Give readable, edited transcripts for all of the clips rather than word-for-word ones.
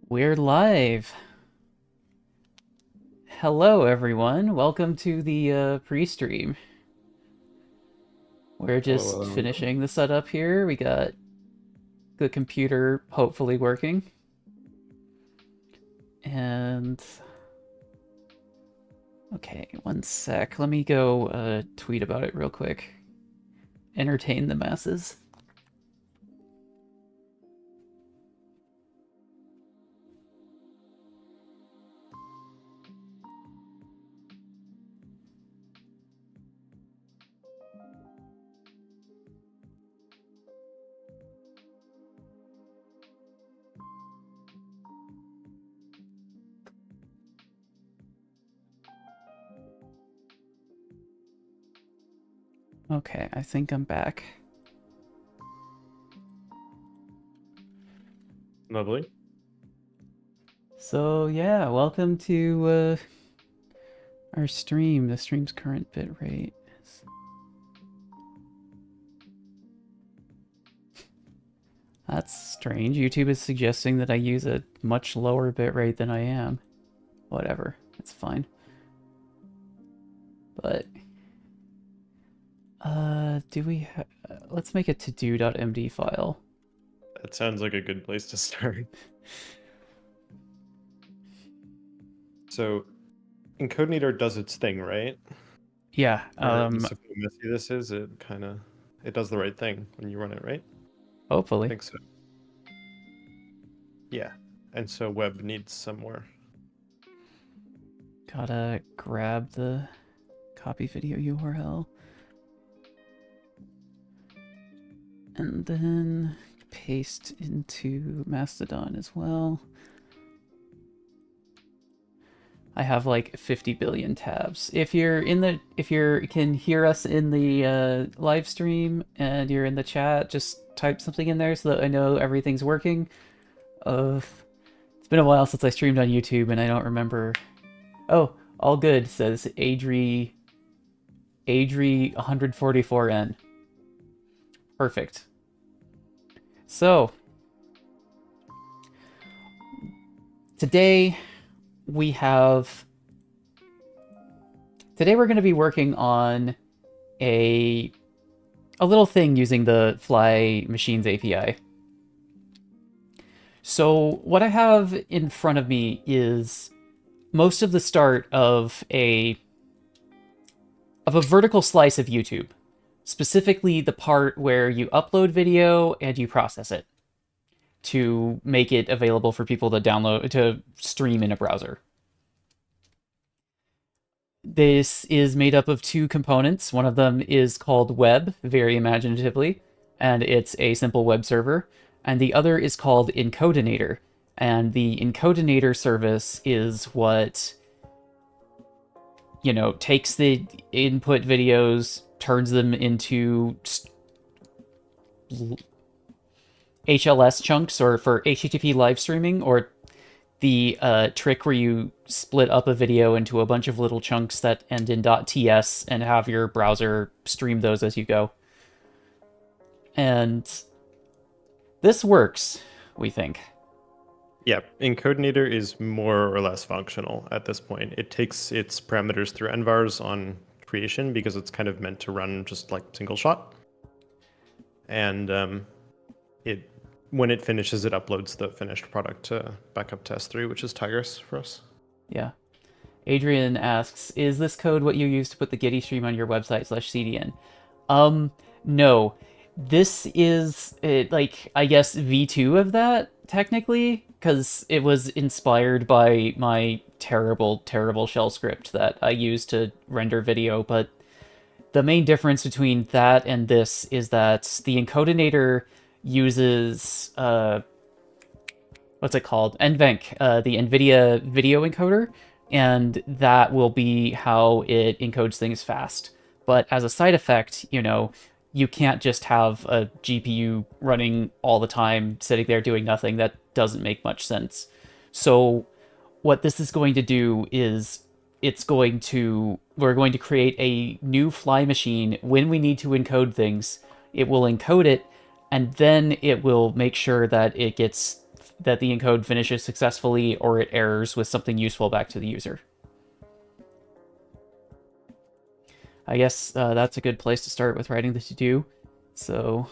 We're live. Hello, everyone. Welcome to the pre-stream. We're Hello, just hello. finishing the setup here. We got the computer hopefully working. And okay, one sec. Let me go tweet about it real quick. Entertain the masses. Okay, I think I'm back. Lovely. So yeah, welcome to our stream. The stream's current bitrate is... That's strange. YouTube is suggesting that I use a much lower bitrate than I am. Whatever, it's fine. But do we let's make a to-do.md file. That sounds like a good place to start. So, Encodenator does its thing, right? Yeah, Regardless of how messy this is, it does the right thing when you run it, right? I hopefully. think so. Yeah. And so web needs some more. Gotta grab the copy video URL. And then paste into Mastodon as well. I have like 50 billion tabs. If you can hear us in the live stream and you're in the chat, just type something in there so that I know everything's working. It's been a while since I streamed on YouTube and I don't remember. Oh, all good, says Adri 144N. Perfect. So, today we're going to be working on a little thing using the Fly Machines API. So what I have in front of me is most of the start of a vertical slice of YouTube, specifically the part where you upload video and you process it to make it available for people to stream in a browser. This is made up of two components. One of them is called web, very imaginatively, and it's a simple web server. And the other is called Encodenator. And the Encodenator service is what, takes the input videos, turns them into HLS chunks, or for HTTP live streaming, or the trick where you split up a video into a bunch of little chunks that end in .ts and have your browser stream those as you go. And this works, we think. Yeah, Encodenator is more or less functional at this point. It takes its parameters through envars on creation because it's kind of meant to run just like single shot. And when it finishes, it uploads the finished product to backup test 3, which is Tigris for us. Yeah. Adrian asks, is this code what you use to put the Getty stream on your website /cdn? No. This is, I guess, V2 of that, technically, because it was inspired by my terrible, terrible shell script that I use to render video, but the main difference between that and this is that the Encodenator uses, what's it called? NVENC, the NVIDIA video encoder, and that will be how it encodes things fast. But as a side effect, you can't just have a GPU running all the time, sitting there doing nothing. That doesn't make much sense. So what this is going to do is we're going to create a new Fly machine. When we need to encode things, it will encode it, and then it will make sure that it gets that the encode finishes successfully or it errors with something useful back to the user. I guess that's a good place to start with writing the to-do. So,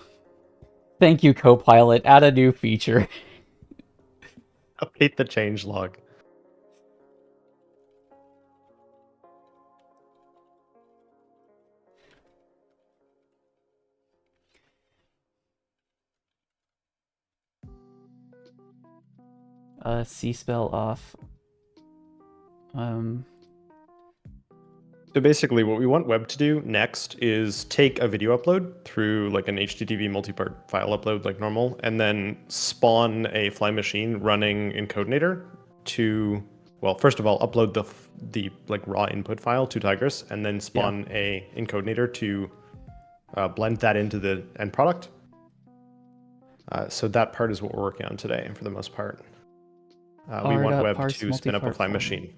thank you, Copilot. Add a new feature. Update the change log. C spell off. So basically what we want web to do next is take a video upload through like an HTTP multi-part file upload like normal, and then spawn a Fly machine running in Codeinator to, well, first of all, upload the like raw input file to Tigris, and then spawn a in Codeinator to blend that into the end product. So that part is what we're working on today, for the most part. We want web to spin up a Fly machine.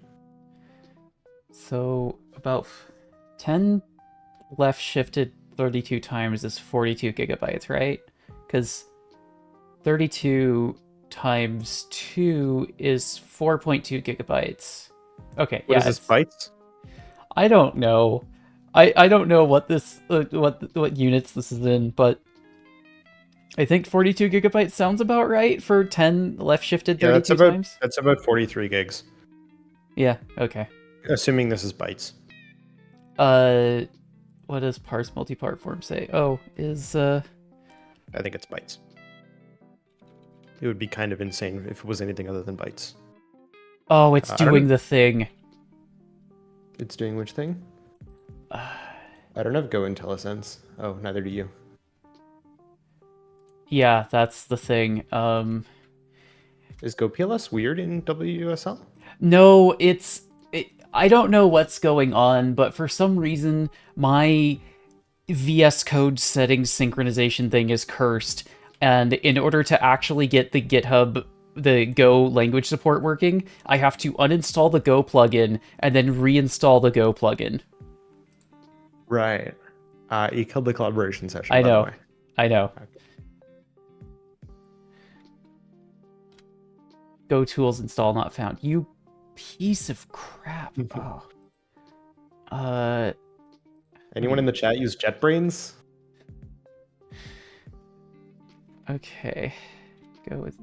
So about 10 left shifted 32 times is 42 gigabytes, right? Because 32 times 2 is 4.2 gigabytes. Okay, What is this, bytes? I don't know. I don't know what this what units this is in, but I think 42 gigabytes sounds about right for 10 left shifted 32 times. That's about 43 gigs. Yeah, okay. Assuming this is bytes. What does parse multipart form say? Oh, is I think it's bytes. It would be kind of insane if it was anything other than bytes. Oh, it's doing the thing. It's doing which thing? I don't have Go IntelliSense. Oh, neither do you. Yeah, that's the thing. Is GoPLS weird in WSL? No, I don't know what's going on, but for some reason, my VS Code settings synchronization thing is cursed. And in order to actually get the GitHub, the Go language support working, I have to uninstall the Go plugin and then reinstall the Go plugin. Right. You killed the collaboration session, I by know. the way. I know. Okay. Go tools install not found. You piece of crap. Oh. Anyone in the chat use JetBrains? Okay. Go with...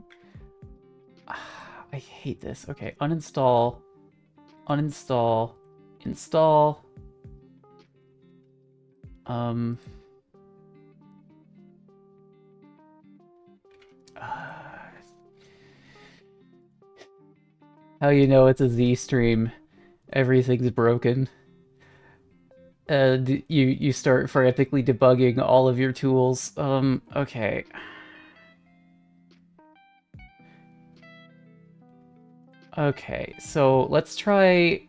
I hate this. Okay, uninstall. Uninstall. Install. How you know it's a Z stream? Everything's broken. And you start frantically debugging all of your tools. Okay. Okay, so let's try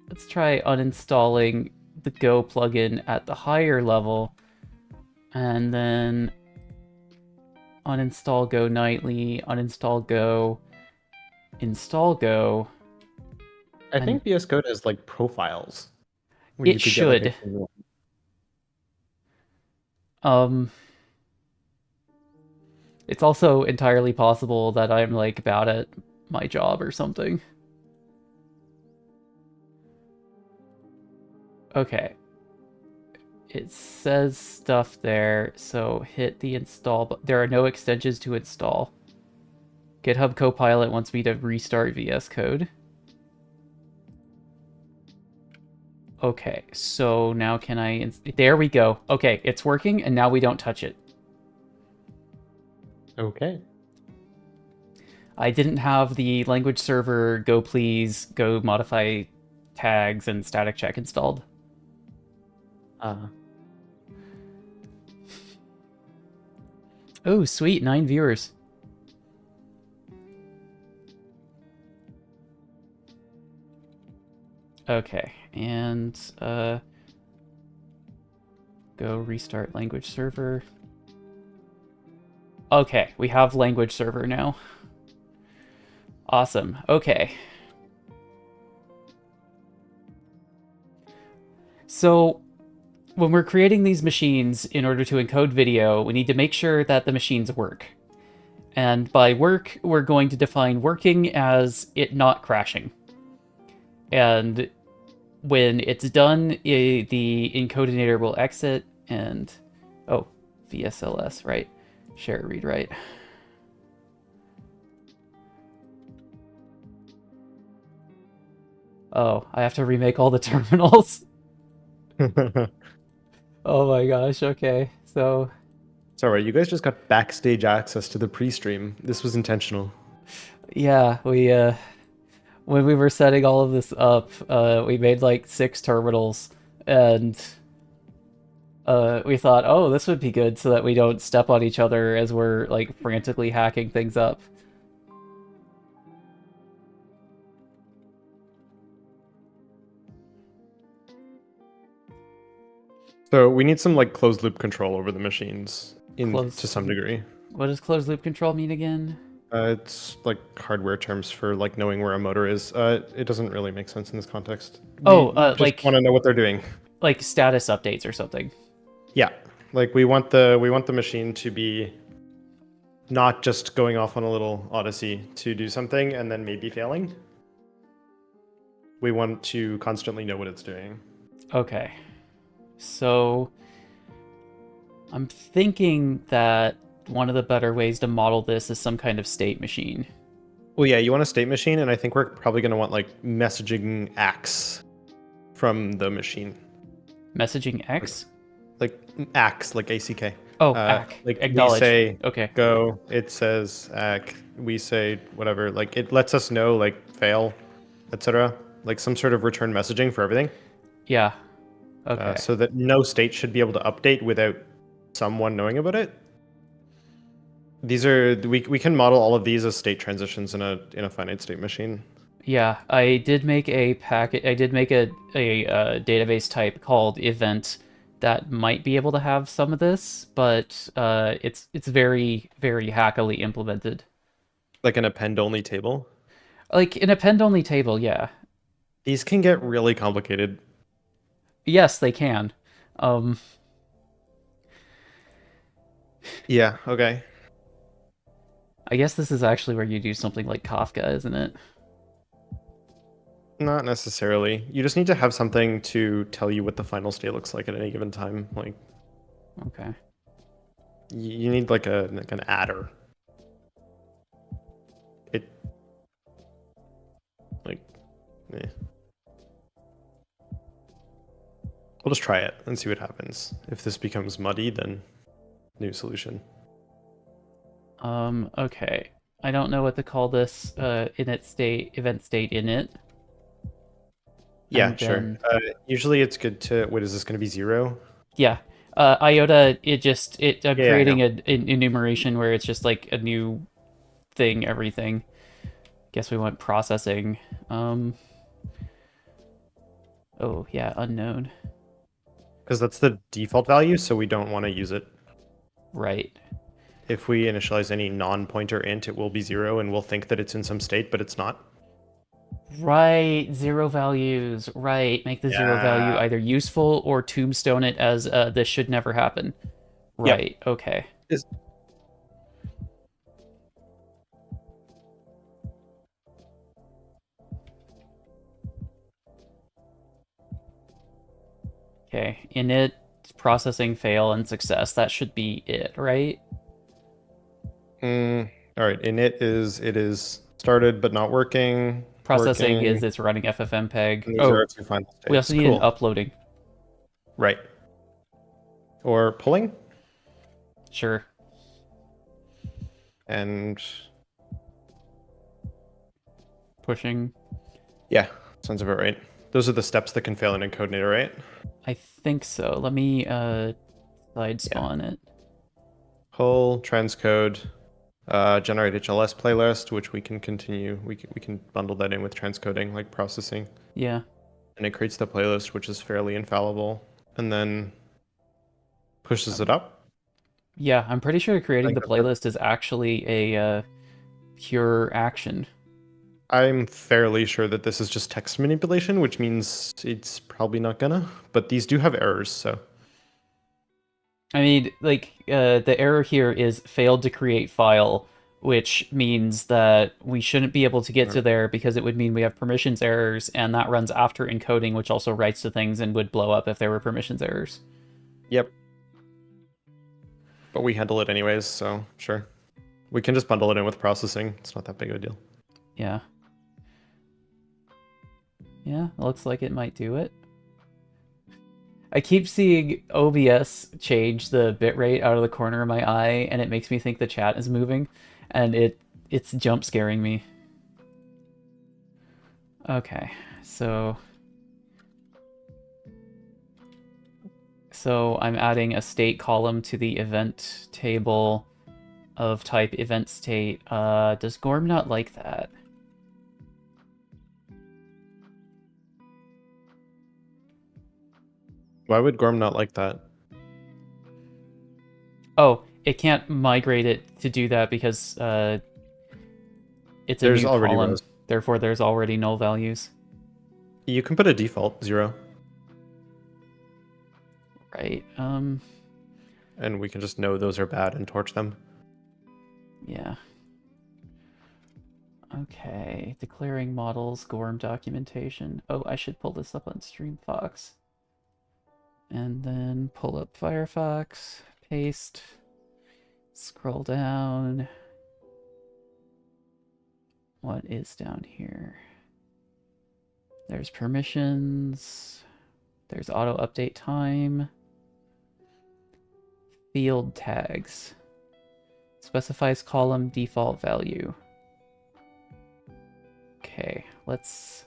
uninstalling the Go plugin at the higher level, and then uninstall Go nightly, uninstall Go, install Go. I think VS Code has like profiles. It should. It's also entirely possible that I'm like bad at my job or something. Okay. It says stuff there, so hit the install, but there are no extensions to install. GitHub Copilot wants me to restart VS Code. Okay, so now can I... There we go. Okay, it's working, and now we don't touch it. Okay. I didn't have the language server go please, go modify tags, and static check installed. Oh, sweet, 9 viewers. Okay, and go restart language server. Okay, we have language server now. Awesome. Okay. So when we're creating these machines in order to encode video, we need to make sure that the machines work. And by work, we're going to define working as it not crashing. And when it's done, the encodinator will exit and, oh, VSLS, right? Share read write. Oh, I have to remake all the terminals. Oh my gosh, okay. So, It's all right. You guys just got backstage access to the pre-stream. This was intentional. yeah, when we were setting all of this up, we made like 6 terminals, and we thought, oh, this would be good so that we don't step on each other as we're like frantically hacking things up. So we need some like closed loop control over the machines to Closed. some degree. What does closed loop control mean again? It's like hardware terms for like knowing where a motor is. It doesn't really make sense in this context. Oh, We just want to know what they're doing. like status updates or something. Yeah, like we want the machine to be not just going off on a little odyssey to do something and then maybe failing. We want to constantly know what it's doing. Okay. So I'm thinking that one of the better ways to model this is some kind of state machine. Well, yeah, you want a state machine, and I think we're probably going to want like messaging acts from the machine. Messaging X? Like acts, like ACK. Oh, ACK. Like Acknowledge. we say Okay. go, it says ACK. We say whatever. Like it lets us know like fail, etc. Like some sort of return messaging for everything. Yeah. Okay. So that no state should be able to update without someone knowing about it. These are we can model all of these as state transitions in a finite state machine. Yeah, I did make a packet. I did make a database type called event that might be able to have some of this, but it's very hackily implemented. Like an append only table. Like an append only table, yeah. These can get really complicated. Yes, they can. Um, Yeah, okay. I guess this is actually where you do something like Kafka, isn't it? Not necessarily. You just need to have something to tell you what the final state looks like at any given time. Like Okay. you need like an adder. It like eh. We'll just try it and see what happens. If this becomes muddy, then new solution. Okay. I don't know what to call this init state, event state init. Yeah, And sure. then, Usually it's good to, what is this going to be 0? yeah. IOTA, I'm Yeah, I creating know. an enumeration where it's just like a new thing, everything. Guess we want processing. Oh, yeah, unknown. Because that's the default value, so we don't want to use it. Right. If we initialize any non-pointer int, it will be 0, and we'll think that it's in some state, but it's not. Right, zero values. Right, make the zero value Yeah. either useful or tombstone it as this should never happen. Yep. Right, okay. Okay, init, processing, fail, and success. That should be it, right? All right, init is it is started but not working. Processing Working, is it's running FFmpeg. and these Oh, are our two final we also states. need an Cool. uploading. Right. Or pulling, Sure. and Pushing. yeah, sounds about right. Those are the steps that can fail in Encodenator, right? I think so. Let me side spawn it. Pull, transcode, generate HLS playlist, which we can continue. We can bundle that in with transcoding, like processing. Yeah. And it creates the playlist, which is fairly infallible, and then pushes it up. Yeah, I'm pretty sure creating the Like that's playlist is actually a pure action. I'm fairly sure that this is just text manipulation, which means it's probably not gonna. But these do have errors, so I mean, like, the error here is failed to create file, which means that we shouldn't be able to get to Alright. there because it would mean we have permissions errors, and that runs after encoding, which also writes to things and would blow up if there were permissions errors. Yep. But we handle it anyways, so sure. We can just bundle it in with processing. It's not that big of a deal. Yeah. Yeah, looks like it might do it. I keep seeing OBS change the bitrate out of the corner of my eye, and it makes me think the chat is moving, and it's jump scaring me. Okay, so I'm adding a state column to the event table of type event state. Does Gorm not like that? Why would Gorm not like that? Oh, it can't migrate it to do that because it's a There's new already column. rows. Therefore, there's already null values. You can put a default 0, Right. and we can just know those are bad and torch them. Yeah. Okay. Declaring models, Gorm documentation. Oh, I should pull this up on StreamFox. And then pull up Firefox, paste, scroll down. What is down here? There's permissions. There's auto update time. Field tags. Specifies column default value. Okay, let's...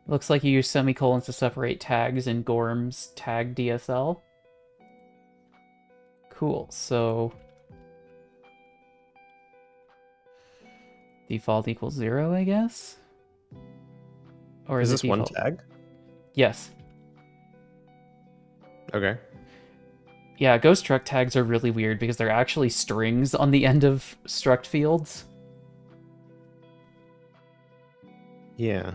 Looks like you use semicolons to separate tags in Gorm's tag DSL. Cool, so... Default equals 0, I guess? Or Is it this one default? tag? Yes. Okay. Yeah, ghost struct tags are really weird because they're actually strings on the end of struct fields. Yeah.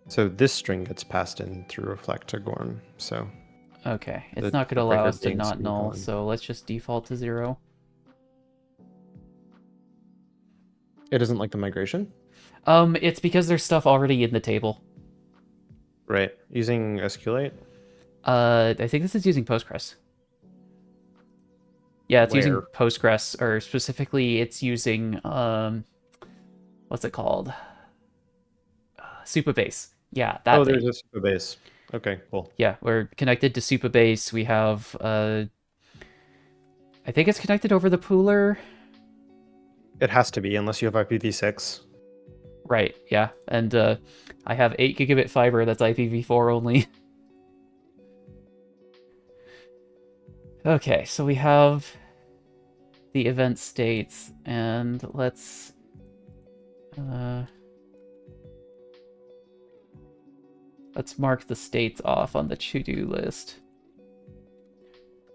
So this string gets passed in through reflect to Gorm, so... Okay, it's The not going to allow record us to being not null, semicolon. so let's just default to 0. It isn't like the migration? It's because there's stuff already in the table. Right. Using SQLite? I think this is using Postgres. Yeah, it's using Where? Postgres, or specifically it's using, what's it called? Supabase. Yeah, that Oh, thing. there's a Supabase. Okay, cool. Yeah, we're connected to Supabase. We have, I think it's connected over the pooler. It has to be, unless you have IPv6. Right, yeah. And I have 8 gigabit fiber that's IPv4 only. Okay, so we have the event states, and let's mark the states off on the to-do list.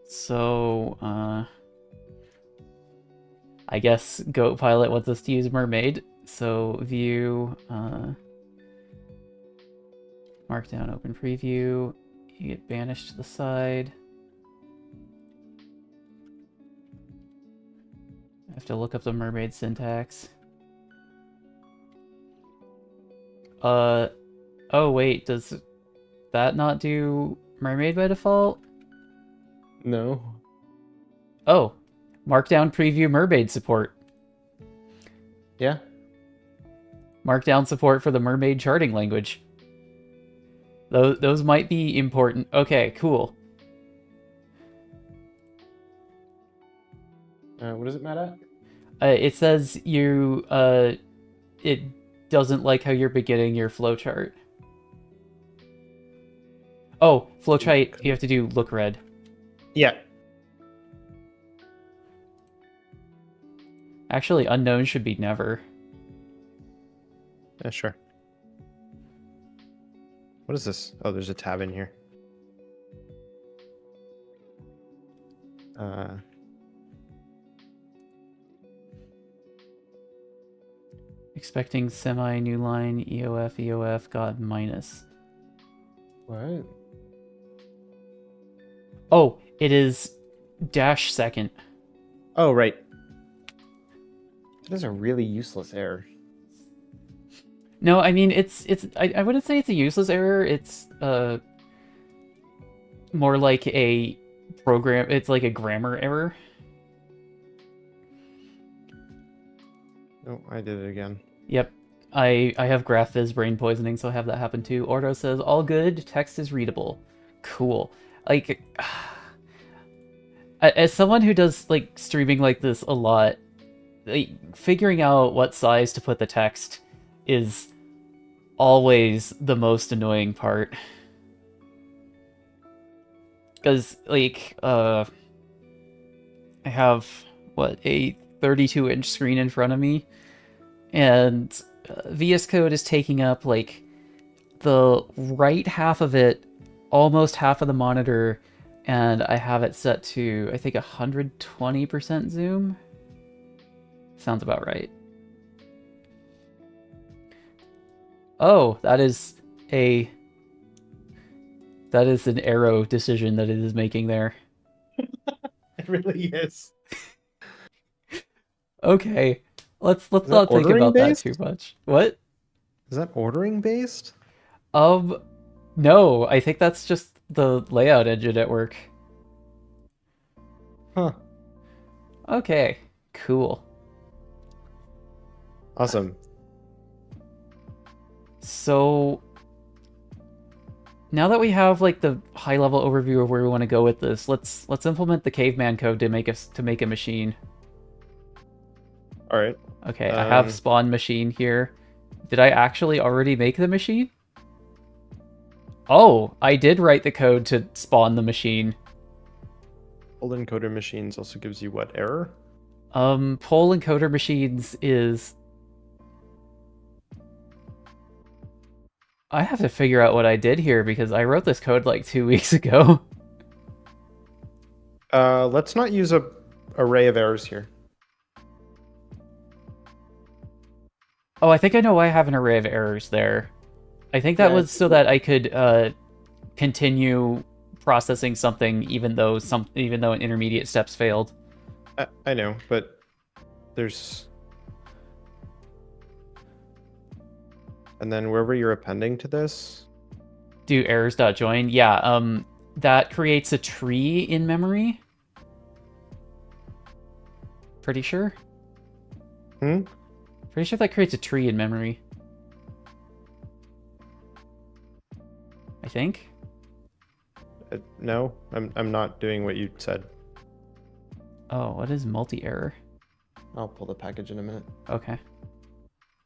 So, I guess GoatPilot wants us to use Mermaid. So view, markdown open preview, you get banished to the side. I have to look up the Mermaid syntax. Oh wait, does that not do Mermaid by default? No. Oh, markdown preview Mermaid support. Yeah. Markdown support for the Mermaid charting language. Those might be important. Okay, cool. What is it mad at? It says you, it doesn't like how you're beginning your flowchart. Oh, flowchart, you have to do look red. Yeah. Actually, unknown should be never. Yeah, sure. What is this? Oh, there's a tab in here. Expecting semi new line EOF got minus. What? Oh, it is dash second. Oh, right. That is a really useless error. No, I mean I wouldn't say it's a useless error. It's more like a program. It's like a grammar error. Oh, I did it again. Yep. I have GraphViz brain poisoning, so I have that happen too. Ordo says all good. Text is readable. Cool. Like, as someone who does like streaming like this a lot, like, figuring out what size to put the text is always the most annoying part. Because like I have what, a 32-inch screen in front of me, and VS Code is taking up like the right half of it, almost half of the monitor, and I have it set to, I think, 120% zoom. Sounds about right. Oh, that is an arrow decision that it is making there. It really is. Okay, let's Is that not think ordering about that based? too much. What? Is that ordering based? No, I think that's just the layout engine at work. Huh. Okay, cool. Awesome. So now that we have like the high level overview of where we want to go with this, let's implement the caveman code to make a machine. All right. Okay, I have spawn machine here. Did I actually already make the machine? Oh, I did write the code to spawn the machine. Poll encoder machines also gives you what error? Poll encoder machines is... I have to figure out what I did here because I wrote this code like 2 weeks ago. Let's not use a array of errors here. Oh, I think I know why I have an array of errors there. I think that was so that I could continue processing something even though an intermediate steps failed. I know, but there's... And then wherever you're appending to this... Do errors.join? Yeah, that creates a tree in memory. Pretty sure? Pretty sure that creates a tree in memory. I think. No, I'm not doing what you said. Oh, what is multi-error? I'll pull the package in a minute. Okay.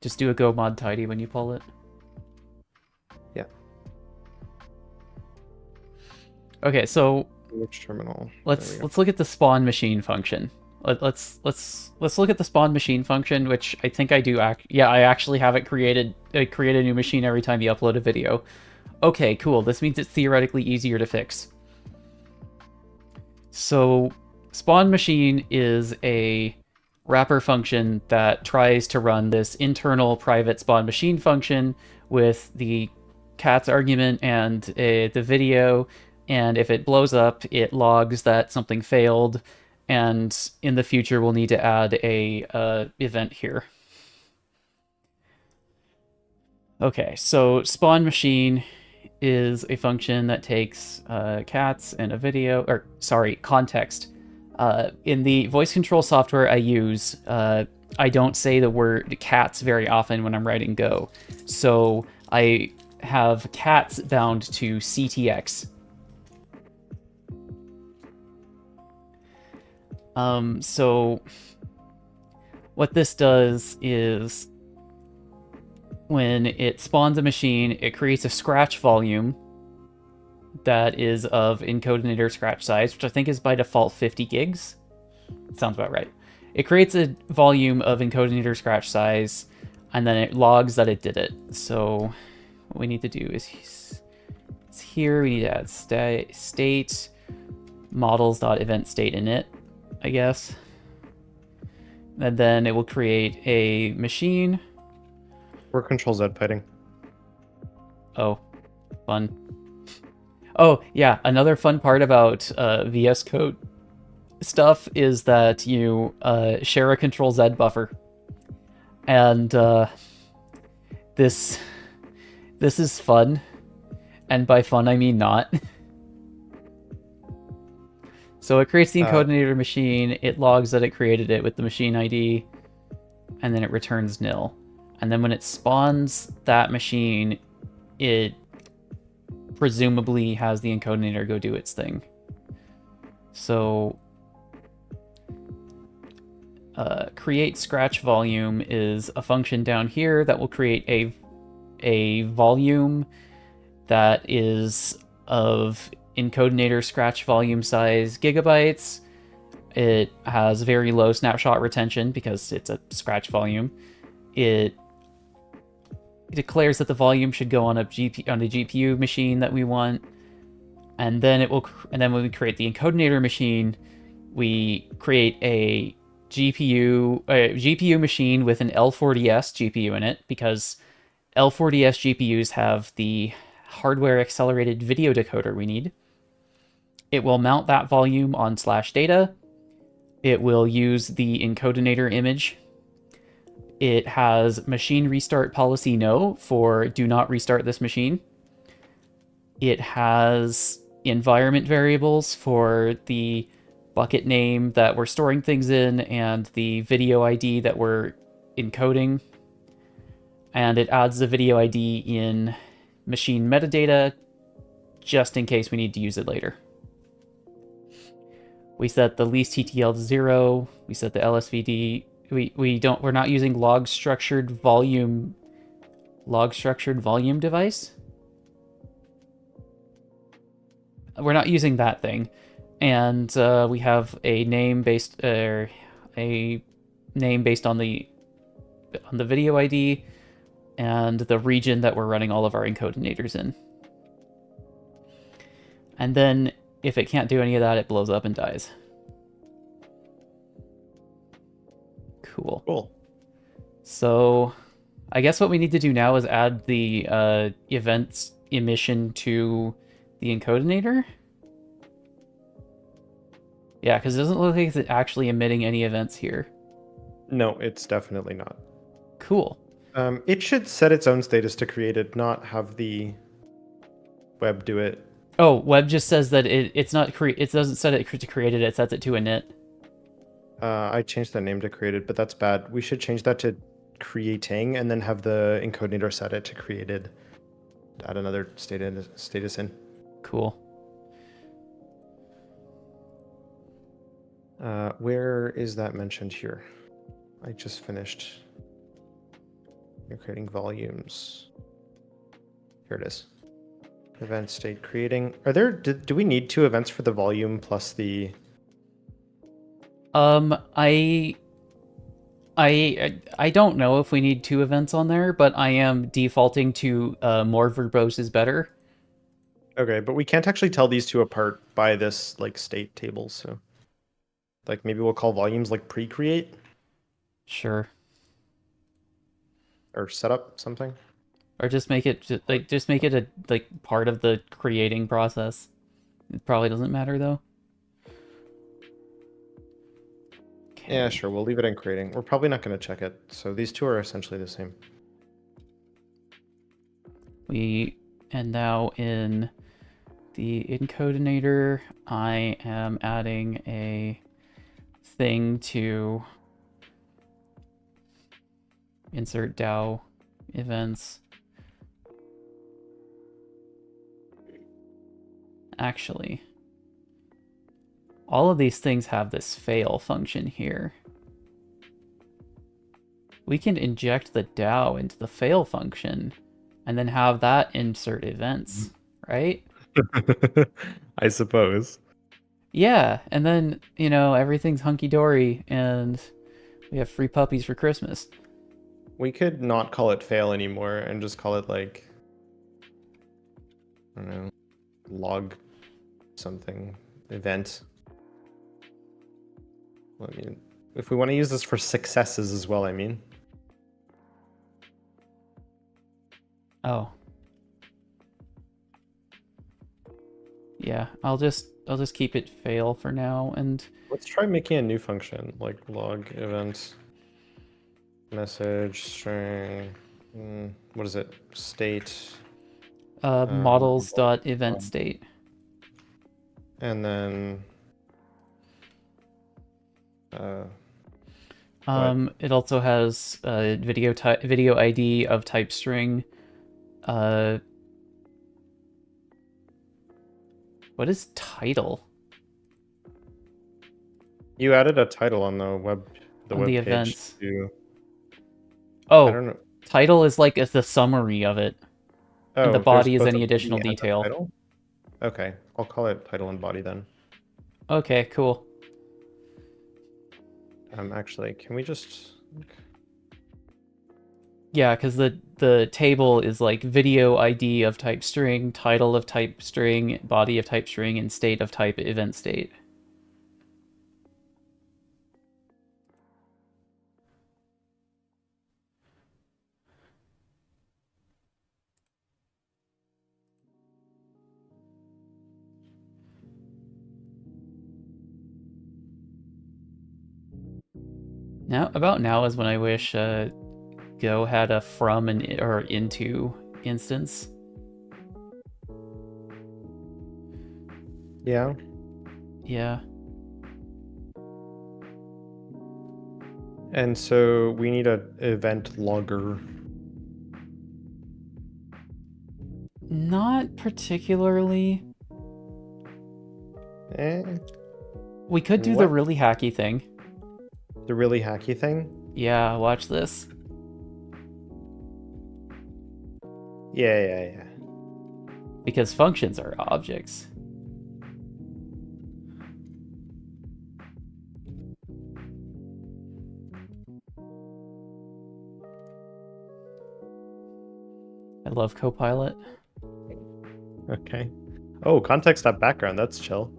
Just do a go mod tidy when you pull it. Yeah. Okay, so Which terminal? let's look at the spawn machine function. Let's look at the spawn machine function, which I think I do. I actually have it created. Create a new machine every time you upload a video. Okay, cool. This means it's theoretically easier to fix. So, spawn machine is a wrapper function that tries to run this internal private spawn machine function with the cat's argument and the video, and if it blows up, it logs that something failed, and in the future we'll need to add a event here. Okay, so spawn machine is a function that takes cats and a video, or sorry, context. In the voice control software I use, I don't say the word cats very often when I'm writing Go. So I have cats bound to CTX. So what this does is when it spawns a machine, it creates a scratch volume that is of encoder scratch size, which I think is by default 50 gigs. Sounds about right. It creates a volume of encoder scratch size, and then it logs that it did it. So what we need to do is here we need to add state models.event state init, I guess. And then it will create a machine. We're Control Z fighting. Oh, fun. Oh, yeah, another fun part about VS Code stuff is that you share a Control Z buffer, and this this is fun, and by fun I mean not. So it creates the encoder machine, it logs that it created it with the machine ID, and then it returns nil. And then when it spawns that machine, it presumably has the encoder go do its thing. So create scratch volume is a function down here that will create a volume that is of encoder scratch volume size gigabytes. It has very low snapshot retention because it's a scratch volume. It declares that the volume should go on a GPU machine that we want, and then when we create the encoder machine, we create a GPU machine with an L40S GPU in it, because L40S GPUs have the hardware accelerated video decoder we need. It will mount that volume on /data. It will use the encoder image. It has machine restart policy no for do not restart this machine. It has environment variables for the bucket name that we're storing things in and the video ID that we're encoding. And it adds the video ID in machine metadata just in case we need to use it later. We set the least TTL to 0. We set the LSVD. We're not using log structured volume device. We're not using that thing. And we have a name based on the video ID and the region that we're running all of our encodinators in. And then if it can't do any of that, it blows up and dies. Cool. So I guess what we need to do now is add the events emission to the encodinator. Yeah, because it doesn't look like it's actually emitting any events here. No, it's definitely not. Cool. It should set its own status to create it, not have the web do it. Oh, web just says that it doesn't set it to created, it sets it to init. I changed the name to created, but that's bad. We should change that to creating and then have the encoder set it to created. Add another status in. Cool. Where is that mentioned here? I just finished. You're creating volumes. Here it is. Event state creating. Are there? Do we need 2 events for the volume plus the? I don't know if we need 2 events on there, but I am defaulting to more verbose is better. Okay, but we can't actually tell these 2 apart by this like state table. So, like maybe we'll call volumes like pre-create. Sure. Or setup something. Or just make it a part of the creating process. It probably doesn't matter though. Okay. Yeah, sure. We'll leave it in creating. We're probably not going to check it. So these 2 are essentially the same. And now in the encodinator, I am adding a thing to insert DAO events. Actually, all of these things have this fail function here. We can inject the DAO into the fail function and then have that insert events, right? I suppose. Yeah, and then, everything's hunky-dory and we have free puppies for Christmas. We could not call it fail anymore and just call it like, I don't know, log something event. Well, I mean, if we want to use this for successes as well, I mean. Oh. Yeah, I'll just I'll just keep it fail for now, and Let's try making a new function, like log event message string. What is it? State. models dot event state. And then It also has video ID of type string. What is title? you added a title on the web On the page events. to. I Oh, don't know. title is like the summary of it. And the Oh, there's body is both any a additional body and a detail. title? Okay, I'll call it title and body then. Okay, cool. Actually, can we just? Yeah, because the table is like video ID of type string, title of type string, body of type string, and state of type event state. About now is when I wish Go had a from and or into instance. Yeah. Yeah. And so we need an event logger. Not particularly. We could do the really hacky thing. The really hacky thing? Yeah, watch this. Yeah. Because functions are objects. I love Copilot. Okay. Oh, context.background, that's chill.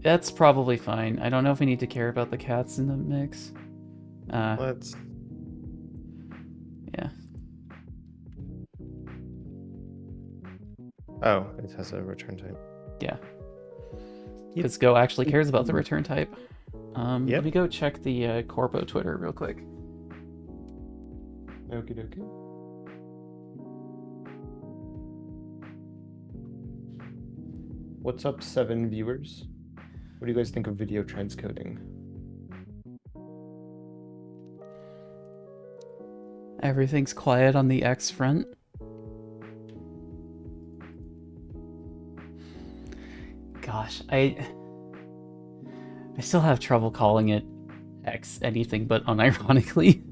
That's probably fine. I don't know if we need to care about the cats in the mix. Let's... Yeah. Oh, it has a return type. Yeah. Because Go actually cares about the return type. Yep. Let me go check the Corpo Twitter real quick. Okie dokie. What's up, 7 viewers? What do you guys think of video transcoding? Everything's quiet on the X front. Gosh, I still have trouble calling it X anything but unironically.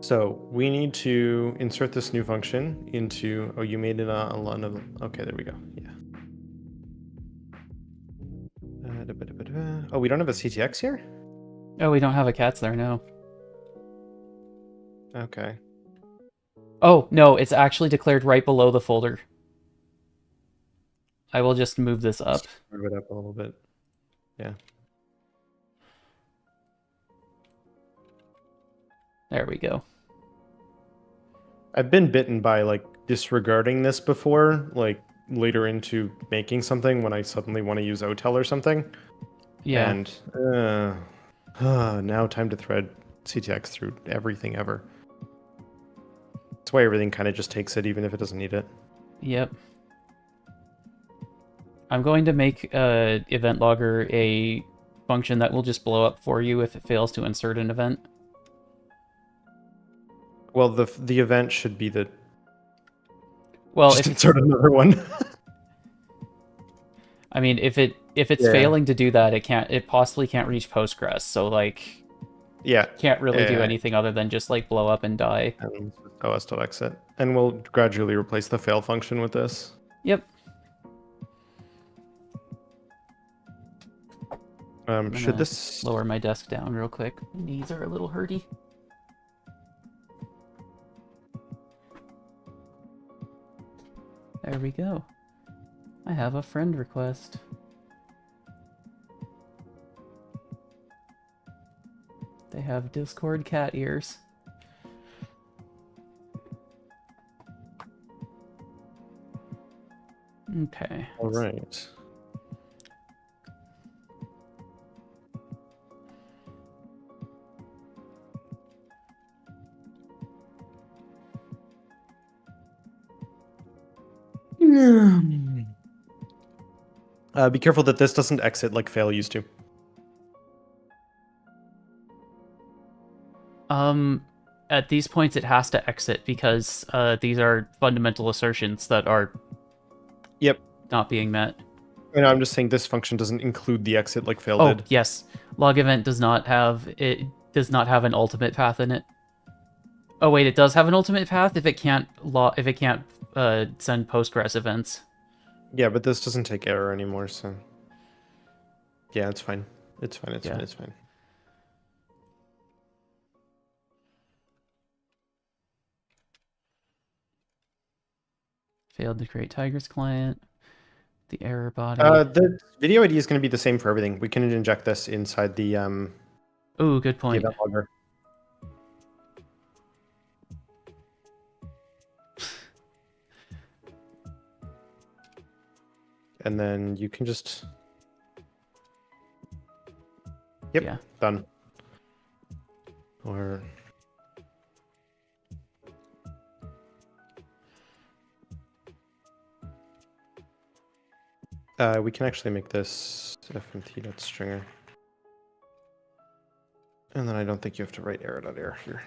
So we need to insert this new function into, oh, you made it a lot of, okay, there we go, yeah. Oh, we don't have a CTX here? Oh, we don't have a cats there, no. Okay. Oh, no, it's actually declared right below the folder. I will just move this up. Move it up a little bit. Yeah. There we go. I've been bitten by like disregarding this before, like later into making something when I suddenly want to use OTel or something. Yeah. And now time to thread CTX through everything ever. That's why everything kind of just takes it, even if it doesn't need it. Yep. I'm going to make event logger a function that will just blow up for you if it fails to insert an event. Well, the event should be the. Well, just insert another one. I mean, if it's failing to do that, it possibly can't reach Postgres. So like, yeah, can't really do anything other than just like blow up and die. And os.exit, and we'll gradually replace the fail function with this. Yep. Should this lower my desk down real quick? My knees are a little hurty. There we go. I have a friend request. They have Discord cat ears. Okay. All right. Be careful that this doesn't exit like fail used to. At these points it has to exit because these are fundamental assertions that are Yep. not being met. And I'm just saying this function doesn't include the exit like fail Oh, did. yes. Log event does not have an ultimate path in it. Oh wait, it does have an ultimate path if it can't send Postgres events. Yeah, but this doesn't take error anymore, so yeah, it's fine. It's fine. It's Yeah. fine. It's fine. Failed to create Tiger's client. The error body. The video ID is going to be the same for everything. We can inject this inside the Ooh, good the point. event logger. And then you can just Yeah. done. Or we can actually make this fmt.stringer. And then I don't think you have to write error.error here.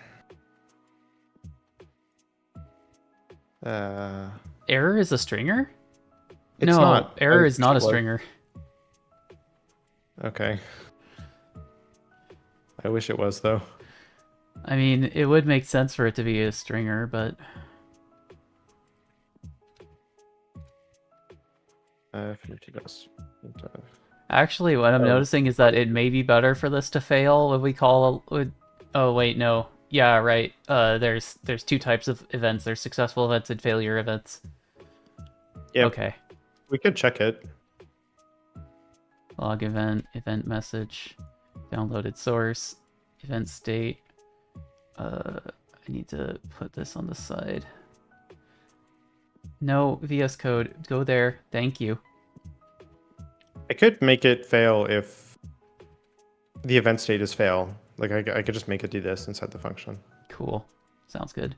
Error is a stringer? It's No, not. error I is not a wish it was. stringer. Okay. I wish it was, though. I mean, it would make sense for it to be a stringer, but fmt does. actually what I'm Oh. noticing is that it may be better for this to fail when we call oh wait, no. Yeah, right. There's two types of events. There's successful events and failure events. Yep. Okay. We could check it. Log event, event message, downloaded source, event state. I need to put this on the side. No, VS Code. Go there. Thank you. I could make it fail if the event state is fail. Like I could just make it do this inside the function. Cool. Sounds good.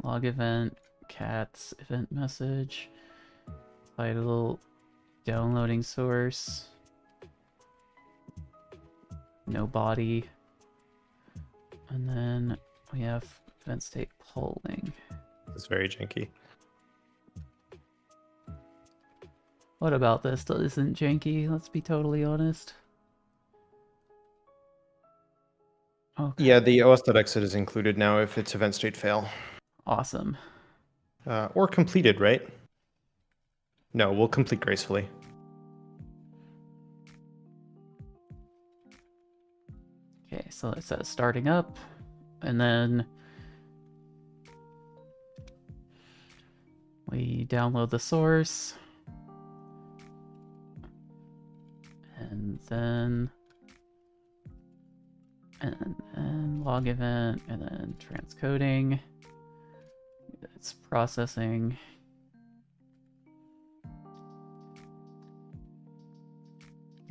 Log event, cats, event message, title, downloading source, no body, and then we have event state polling. It's very janky. What about this? Isn't janky? Let's be totally honest. Okay. Yeah, the os.exit is included now if it's event state fail. Awesome. Or completed, right? No, we'll complete gracefully. Okay, so it says starting up, and then we download the source, and then log event, and then transcoding. It's processing.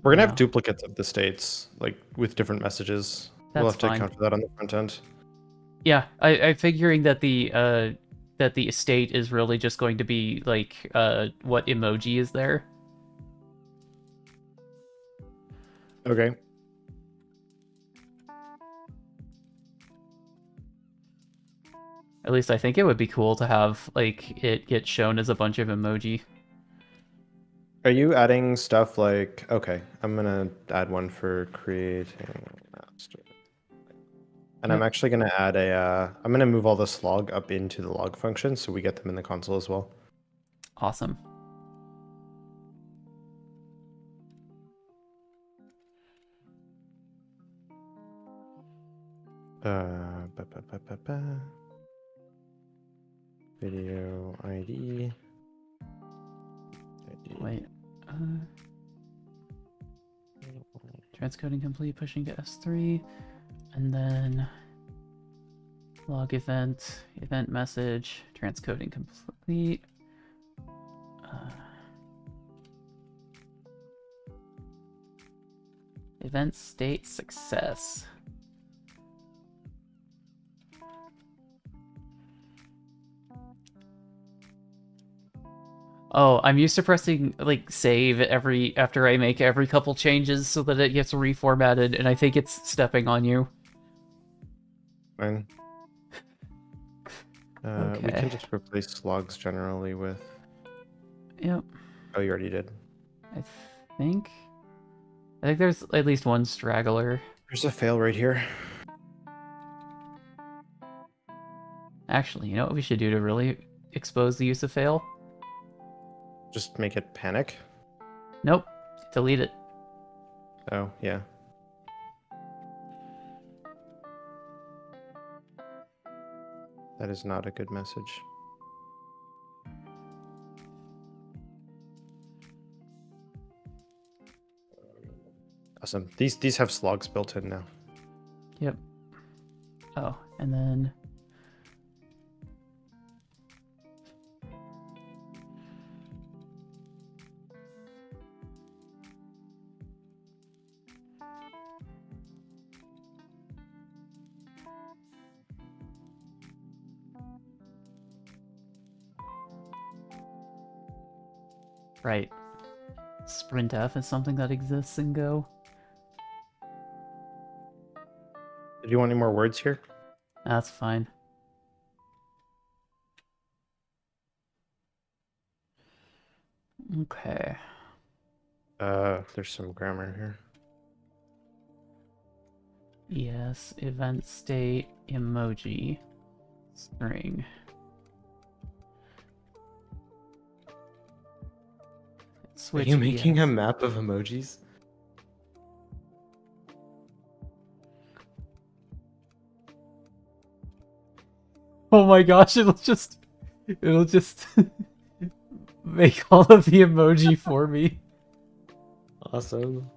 We're gonna Yeah. have duplicates of the states, like with different messages. We'll That's have to fine. account for that on the front end. Yeah, I'm figuring that the state is really just going to be like what emoji is there. Okay. At least I think it would be cool to have like it get shown as a bunch of emoji. Are you adding stuff like, okay, I'm gonna add one for creating master. And I'm Yep. actually gonna add I'm gonna move all this log up into the log function so we get them in the console as well. Awesome. Ba, ba, ba, ba, ba. Video ID. Wait. Transcoding complete, pushing to S3, and then log event, event message, transcoding complete. Event state success. Oh, I'm used to pressing like save after I make every couple changes so that it gets reformatted, and I think it's stepping on you. Fine. We Okay. can just replace logs generally with. Yep. Oh, you already did. I think there's at least one straggler. There's a fail right here. Actually, you know what we should do to really expose the use of fail? Just make it panic. Nope. Delete it. Oh, yeah. That is not a good message. Awesome. These have slogs built in now. Yep. Oh, and then right. Sprintf is something that exists in Go. Did you want any more words here? That's fine. Okay. There's some grammar here. Yes, event state emoji string. Switch Are you making ES. a map of emojis? Oh my gosh, it'll just make all of the emoji for me. Awesome.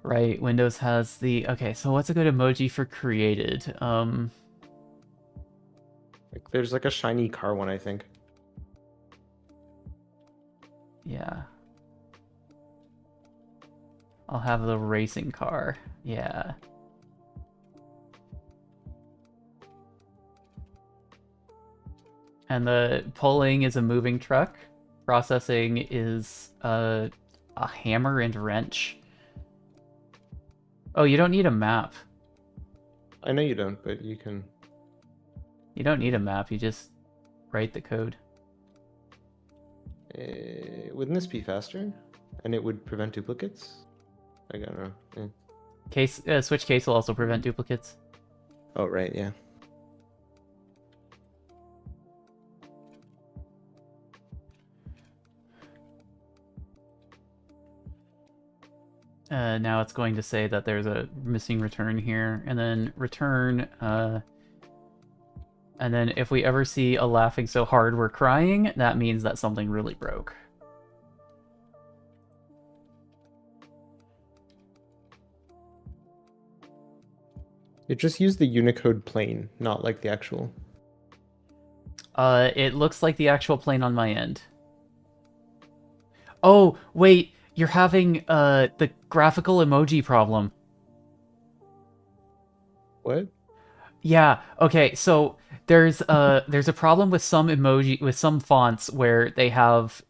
Right, Windows has the okay, so what's a good emoji for created? Like, there's like a shiny car one, I think. Yeah. I'll have the racing car. Yeah. And the polling is a moving truck. Processing is a hammer and wrench. Oh, you don't need a map. I know you don't, but you can. You don't need a map, you just write the code. Wouldn't this be faster? And it would prevent duplicates? I don't know. Switch case will also prevent duplicates. Oh, right, yeah. Now it's going to say that there's a missing return here, and then return, and then if we ever see a laughing so hard we're crying, that means that something really broke. It just used the Unicode plane, not like the actual. It looks like the actual plane on my end. Oh, wait, you're having, the graphical emoji problem. What? Yeah, okay, so there's a problem with some fonts where they have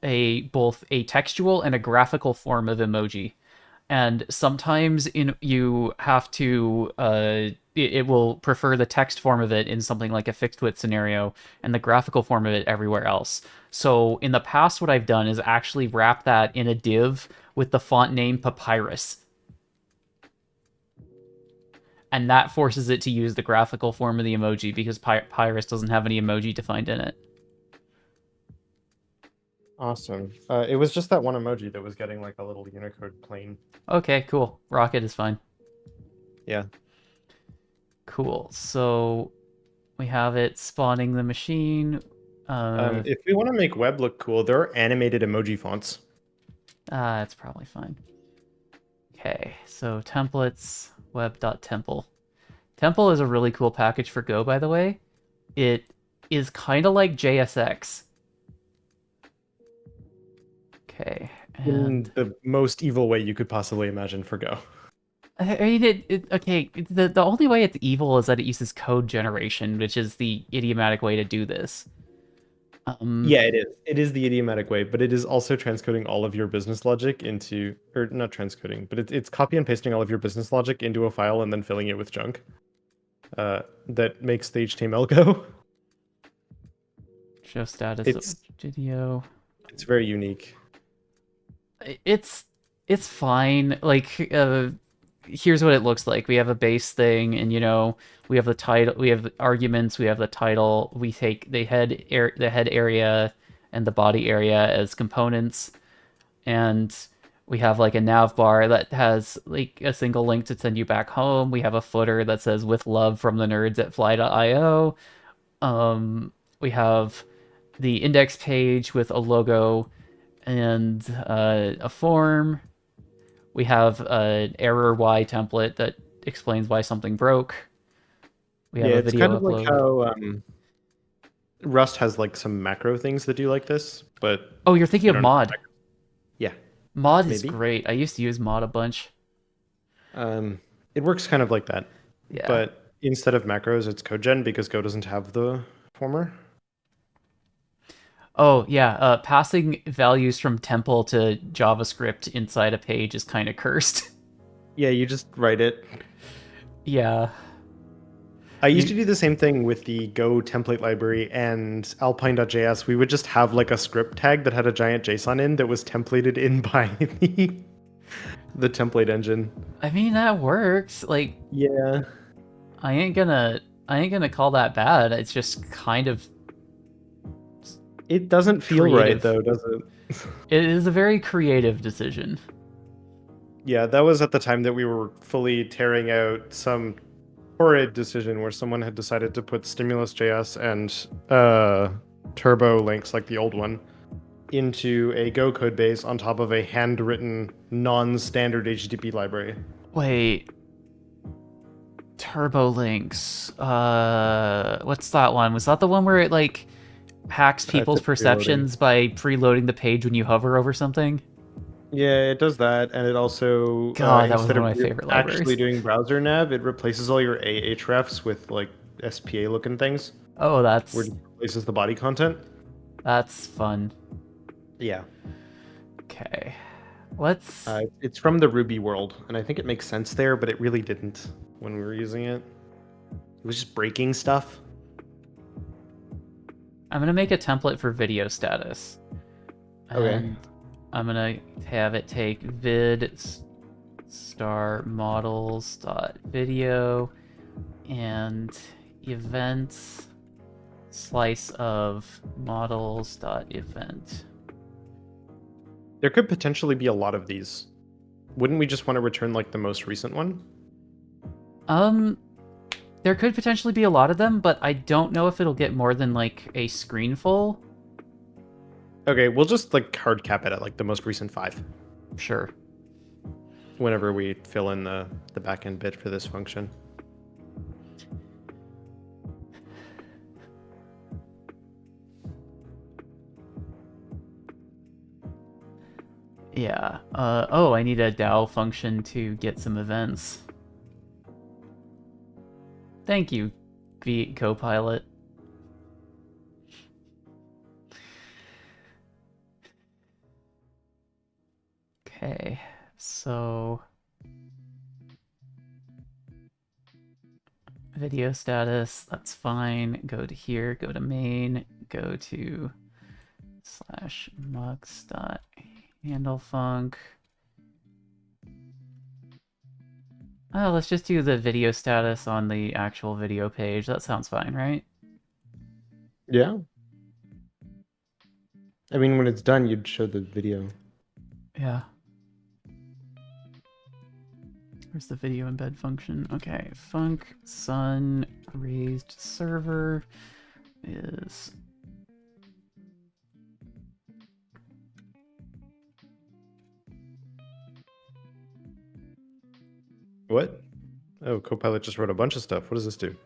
both a textual and a graphical form of emoji. And sometimes you have to it will prefer the text form of it in something like a fixed width scenario and the graphical form of it everywhere else. So in the past, what I've done is actually wrap that in a div with the font name Papyrus. And that forces it to use the graphical form of the emoji because Papyrus doesn't have any emoji defined in it. Awesome. It was just that one emoji that was getting like a little Unicode plane. Okay, cool. Rocket is fine. Yeah. Cool. So we have it spawning the machine. If we want to make web look cool, there are animated emoji fonts. It's probably fine. Okay, so templates, web.temple. Temple is a really cool package for Go, by the way. It is kind of like JSX. Okay, and In the most evil way you could possibly imagine for Go. I mean, okay, the only way it's evil is that it uses code generation, which is the idiomatic way to do this. Yeah, it is. It is the idiomatic way, but it is also transcoding all of your business logic into, or not transcoding, but it's copy and pasting all of your business logic into a file and then filling it with junk. That makes the HTML go. Show status of It's video. it's very unique. It's it's fine. Like, here's what it looks like. We have a base thing, and we have the title, we have arguments, we have the title. We take the head area and the body area as components, and we have like a nav bar that has like a single link to send you back home. We have a footer that says "with love from the nerds at fly.io." We have the index page with a logo and a form. We have an error Y template that explains why something broke. We have Yeah, a it's kind video of like upload. how Rust has like some macro things that do like this, but Oh, you're thinking you of don't. mod. Yeah, Mod is maybe. great. I used to use mod a bunch. It works kind of like that, Yeah. but instead of macros, it's code gen because Go doesn't have the former. Oh, yeah. Passing values from temple to JavaScript inside a page is kind of cursed. Yeah, you just write it. Yeah. I used to You, do the same thing with the Go template library and Alpine.js. We would just have like a script tag that had a giant JSON in that was templated in by the template engine. I mean, that works. Like, Yeah. I ain't gonna call that bad. It's just kind of It doesn't feel right creative. though, does it? It is a very creative decision. Yeah, that was at the time that we were fully tearing out some horrid decision where someone had decided to put stimulus.js and turbo links like the old one into a Go code base on top of a handwritten non-standard HTTP library. Wait, Turbo Links. What's that one? Was that the one where it like hacks It's people's a preloading. perceptions by preloading the page when you hover over something? Yeah, it does that, and it also God, that was instead one of of my favorite actually libraries. doing browser nav, it replaces all your Ahrefs with like SPA looking things, Oh, where that's it replaces the body content. that's fun. Yeah, Okay, let's. it's from the Ruby world, and I think it makes sense there, but it really didn't when we were using it. It was just breaking stuff. I'm gonna make a template for video status, Okay. and I'm gonna have it take vid star models dot video and events slice of models dot event. There could potentially be a lot of these. Wouldn't we just want to return like the most recent one? Um, there could potentially be a lot of them, but I don't know if it'll get more than like a screen full. Okay, we'll just like hard cap it at like the most recent 5 Sure. whenever we fill in the backend bit for this function. Yeah. Oh, I need a DAO function to get some events. Thank you, V Copilot. Okay, so video status, that's fine. Go to here, go to main, go to /mux.handlefunc. Oh, let's just do the video status on the actual video page. That sounds fine, right? Yeah. I mean, when it's done, you'd show the video. Yeah. Where's the video embed function? Okay, func sun raised server is... What? Oh, Copilot just wrote a bunch of stuff. What does this do?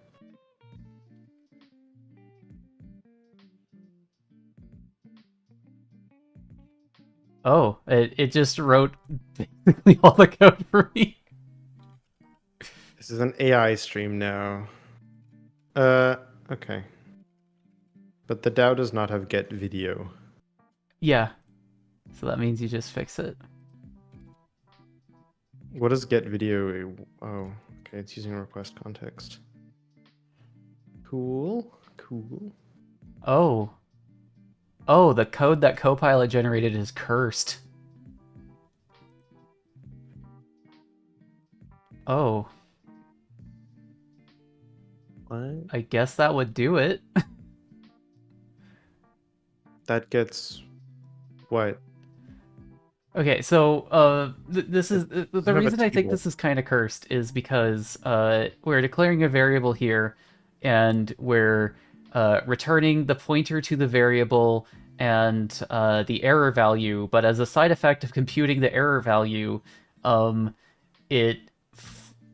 Oh, it just wrote basically all the code for me. This is an AI stream now. Okay. But the DAO does not have get video. Yeah, so that means you just fix it. What does get video? Oh, okay, it's using request context. Cool, cool. Oh. Oh, the code that Copilot generated is cursed. Oh. What? I guess that would do it. That gets what? Okay, so this is the Doesn't have a reason I think table. this is kind of cursed is because we're declaring a variable here, and we're returning the pointer to the variable and the error value. But as a side effect of computing the error value, it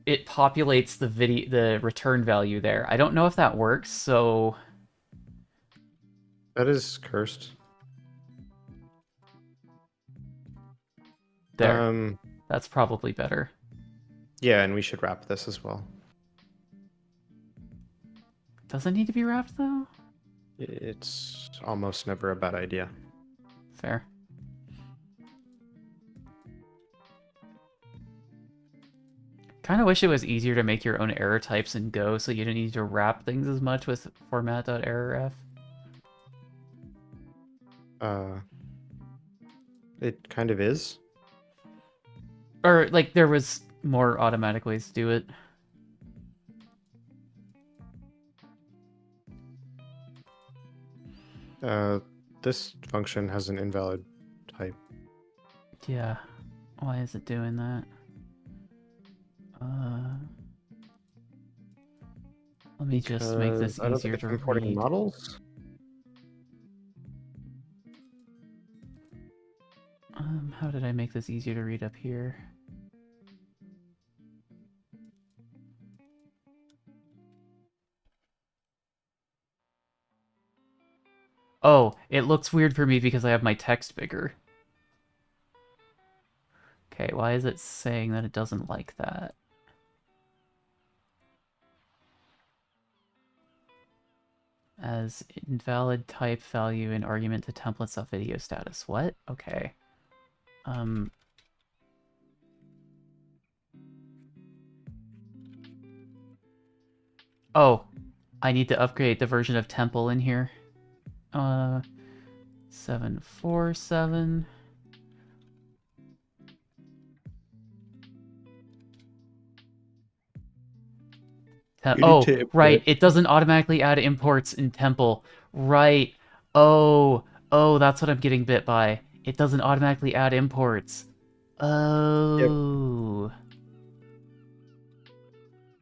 it populates the return value there. I don't know if that works, so That is cursed. there. That's probably better. Yeah, and we should wrap this as well. Does it need to be wrapped though? It's almost never a bad idea. Fair. Kind of wish it was easier to make your own error types in Go so you didn't need to wrap things as much with format.errorf. It kind of is. Or, like, there was more automatic ways to do it. This function has an invalid type. Yeah. Why is it doing that? Let me just make this I don't easier think to it's importing read. models. How did I make this easier to read up here? Oh, it looks weird for me because I have my text bigger. Okay, why is it saying that it doesn't like that? As invalid type value and argument to templates of video status. What? Okay. Oh, I need to upgrade the version of temple in here. 747. Oh, right. It doesn't automatically add imports in temple. Right. Oh, that's what I'm getting bit by. It doesn't automatically add imports. Oh. Yep.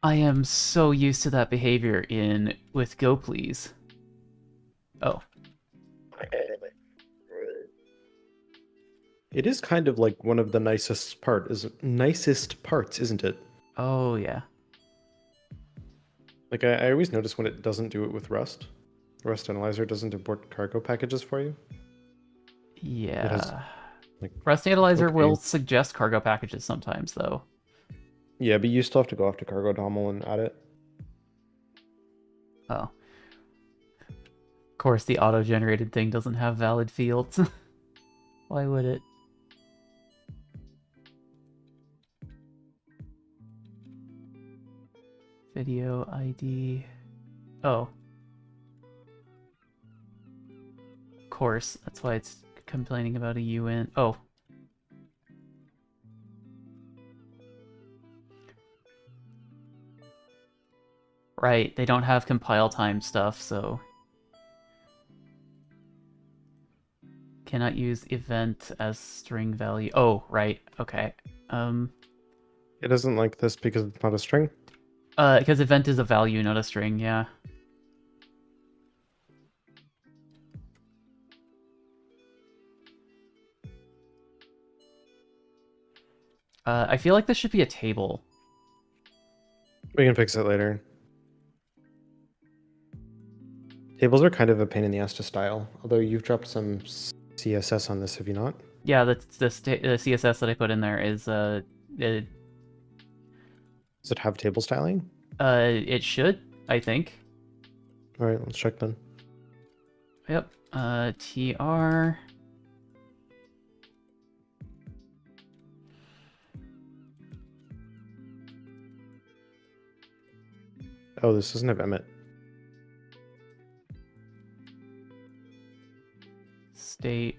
I am so used to that behavior with Go Please. Oh. It is kind of like one of the nicest parts, isn't it? Oh, yeah. Like, I always notice when it doesn't do it with Rust. Rust Analyzer doesn't import cargo packages for you. Yeah. Has, like, Rust Analyzer will suggest cargo packages sometimes, though. Yeah, but you still have to go off to cargo DOML and add it. Oh. Of course, the auto-generated thing doesn't have valid fields. Why would it? Video ID. Oh. Of course, that's why it's complaining about a UN. Oh. Right, they don't have compile time stuff, so... Cannot use event as string value. Oh, right, okay. It doesn't like this because it's not a string. Because event is a value, not a string, yeah. I feel like this should be a table. We can fix it later. Tables are kind of a pain in the ass to style, although you've dropped some CSS on this, have you not? Yeah, the CSS that I put in there is it, Does it have table styling? it should, I think. All right, let's check then. Yep. TR. Oh, this doesn't have Emmet. State.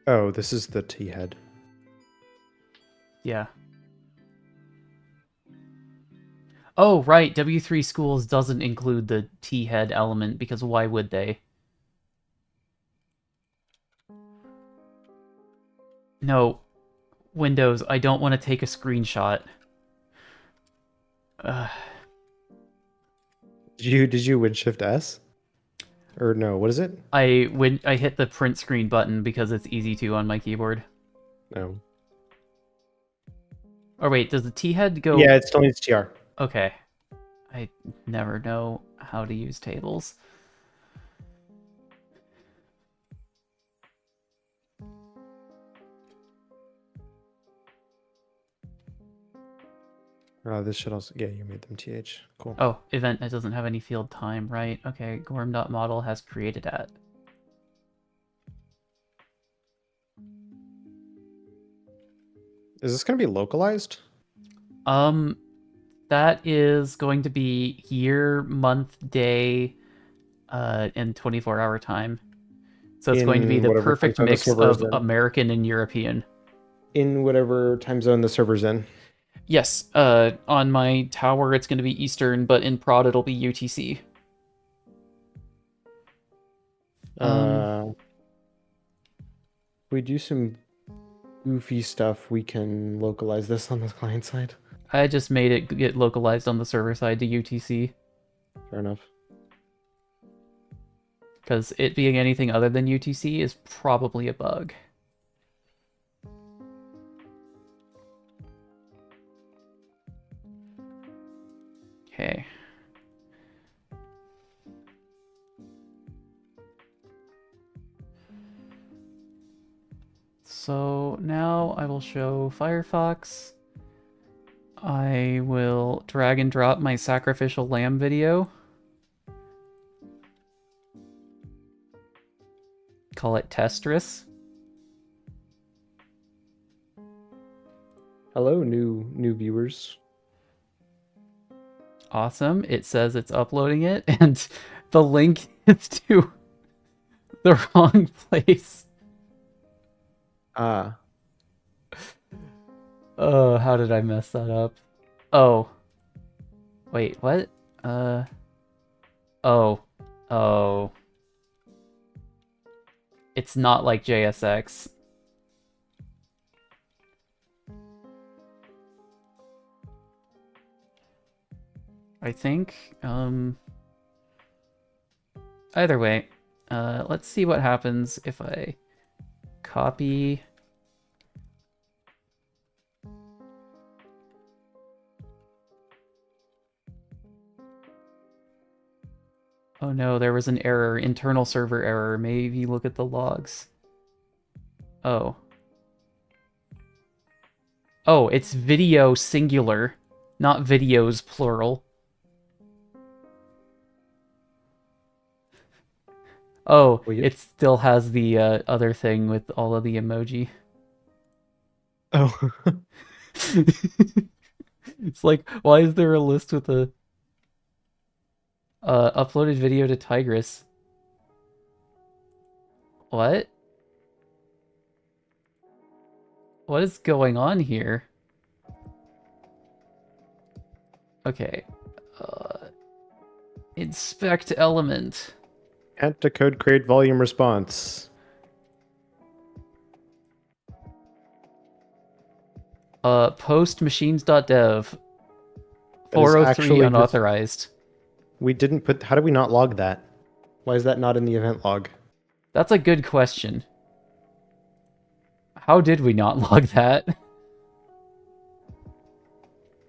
Oh, this is the T head. Yeah. Oh, right. W3 schools doesn't include the T head element because why would they? No. Windows, I don't want to take a screenshot. Did you win Shift S? Or no, what is it? I hit the print screen button because it's easy to on my keyboard. No. Or wait, does the T head go? Yeah, it still needs TR. Okay. I never know how to use tables. This should also, yeah, you made them TH. Cool. Oh, event that doesn't have any field time, right? Okay, gorm.model has created at. Is this going to be localized? That is going to be year, month, day, in 24-hour time. So it's going to be the perfect mix of American and European. In whatever time zone the server's in. Yes, on my tower it's going to be Eastern, but in prod it'll be UTC. If we do some goofy stuff, we can localize this on the client side. I just made it get localized on the server side to UTC. Fair enough. Because it being anything other than UTC is probably a bug. Okay. So now I will show Firefox. I will drag and drop my sacrificial lamb video. Call it Testress. Hello, new viewers. Awesome. It says it's uploading it, and the link is to the wrong place. Ah. Oh, how did I mess that up? Oh. Wait, what? Oh. Oh. It's not like JSX. I think, either way, let's see what happens if I copy. Oh no, there was an error, internal server error. Maybe look at the logs. Oh. Oh, it's video singular, not videos plural. Oh, it still has the other thing with all of the emoji. Oh. It's like, why is there a list with a uploaded video to Tigris? What? What is going on here? Okay. Inspect element. Can't decode create volume response. Post machines.dev That is 403 actually just, unauthorized. we didn't put, how did we not log that? Why is that not in the event log? That's a good question. How did we not log that?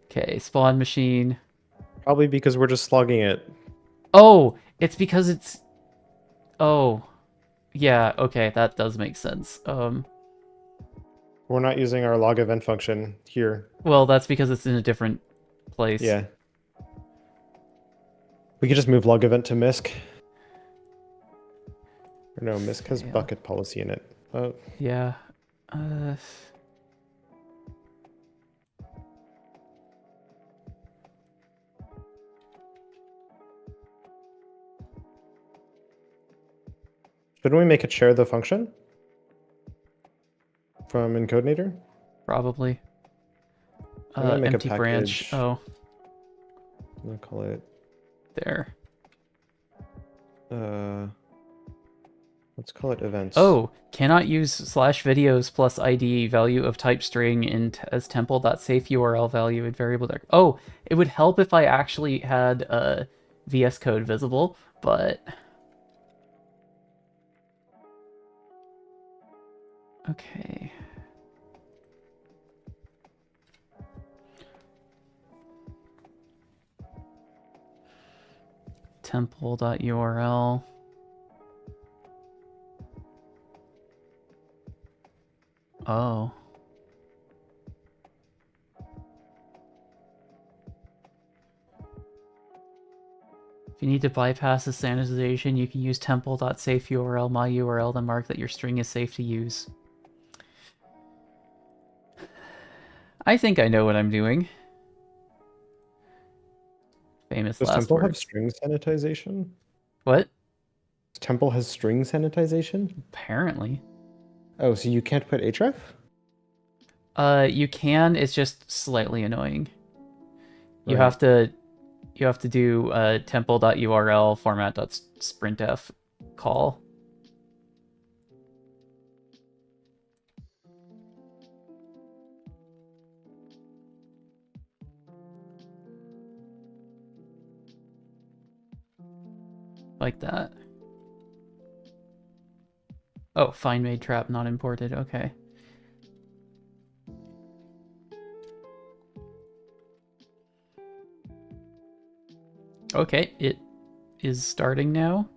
Okay, spawn machine. Probably because we're just logging it. Oh, it's because it's... Oh. Yeah, okay, that does make sense. We're not using our log event function here. Well, that's because it's in a different place. Yeah. We could just move log event to MISC. Or no, MISC has bucket policy in it. Oh. Yeah. Shouldn't we make it share the function? From Encodenator? Probably. I'm gonna make a Empty branch. package. Oh, I'm gonna call it there. let's call it events. Oh, cannot use /videos plus ID value of type string as temple.safe URL value in variable direct. Oh, it would help if I actually had VS Code visible, but okay. Temple.url. Oh. If you need to bypass the sanitization, you can use temple.safe URL my URL to mark that your string is safe to use. I think I know what I'm doing. Famous Does last Temple have words. string sanitization? What? Temple has string sanitization? Apparently. Oh, so you can't put href? You can, it's just slightly annoying. You Right. have to do temple.url format.sprintf call. Like that. Oh, find made trap not imported. Okay. Okay, it is starting now.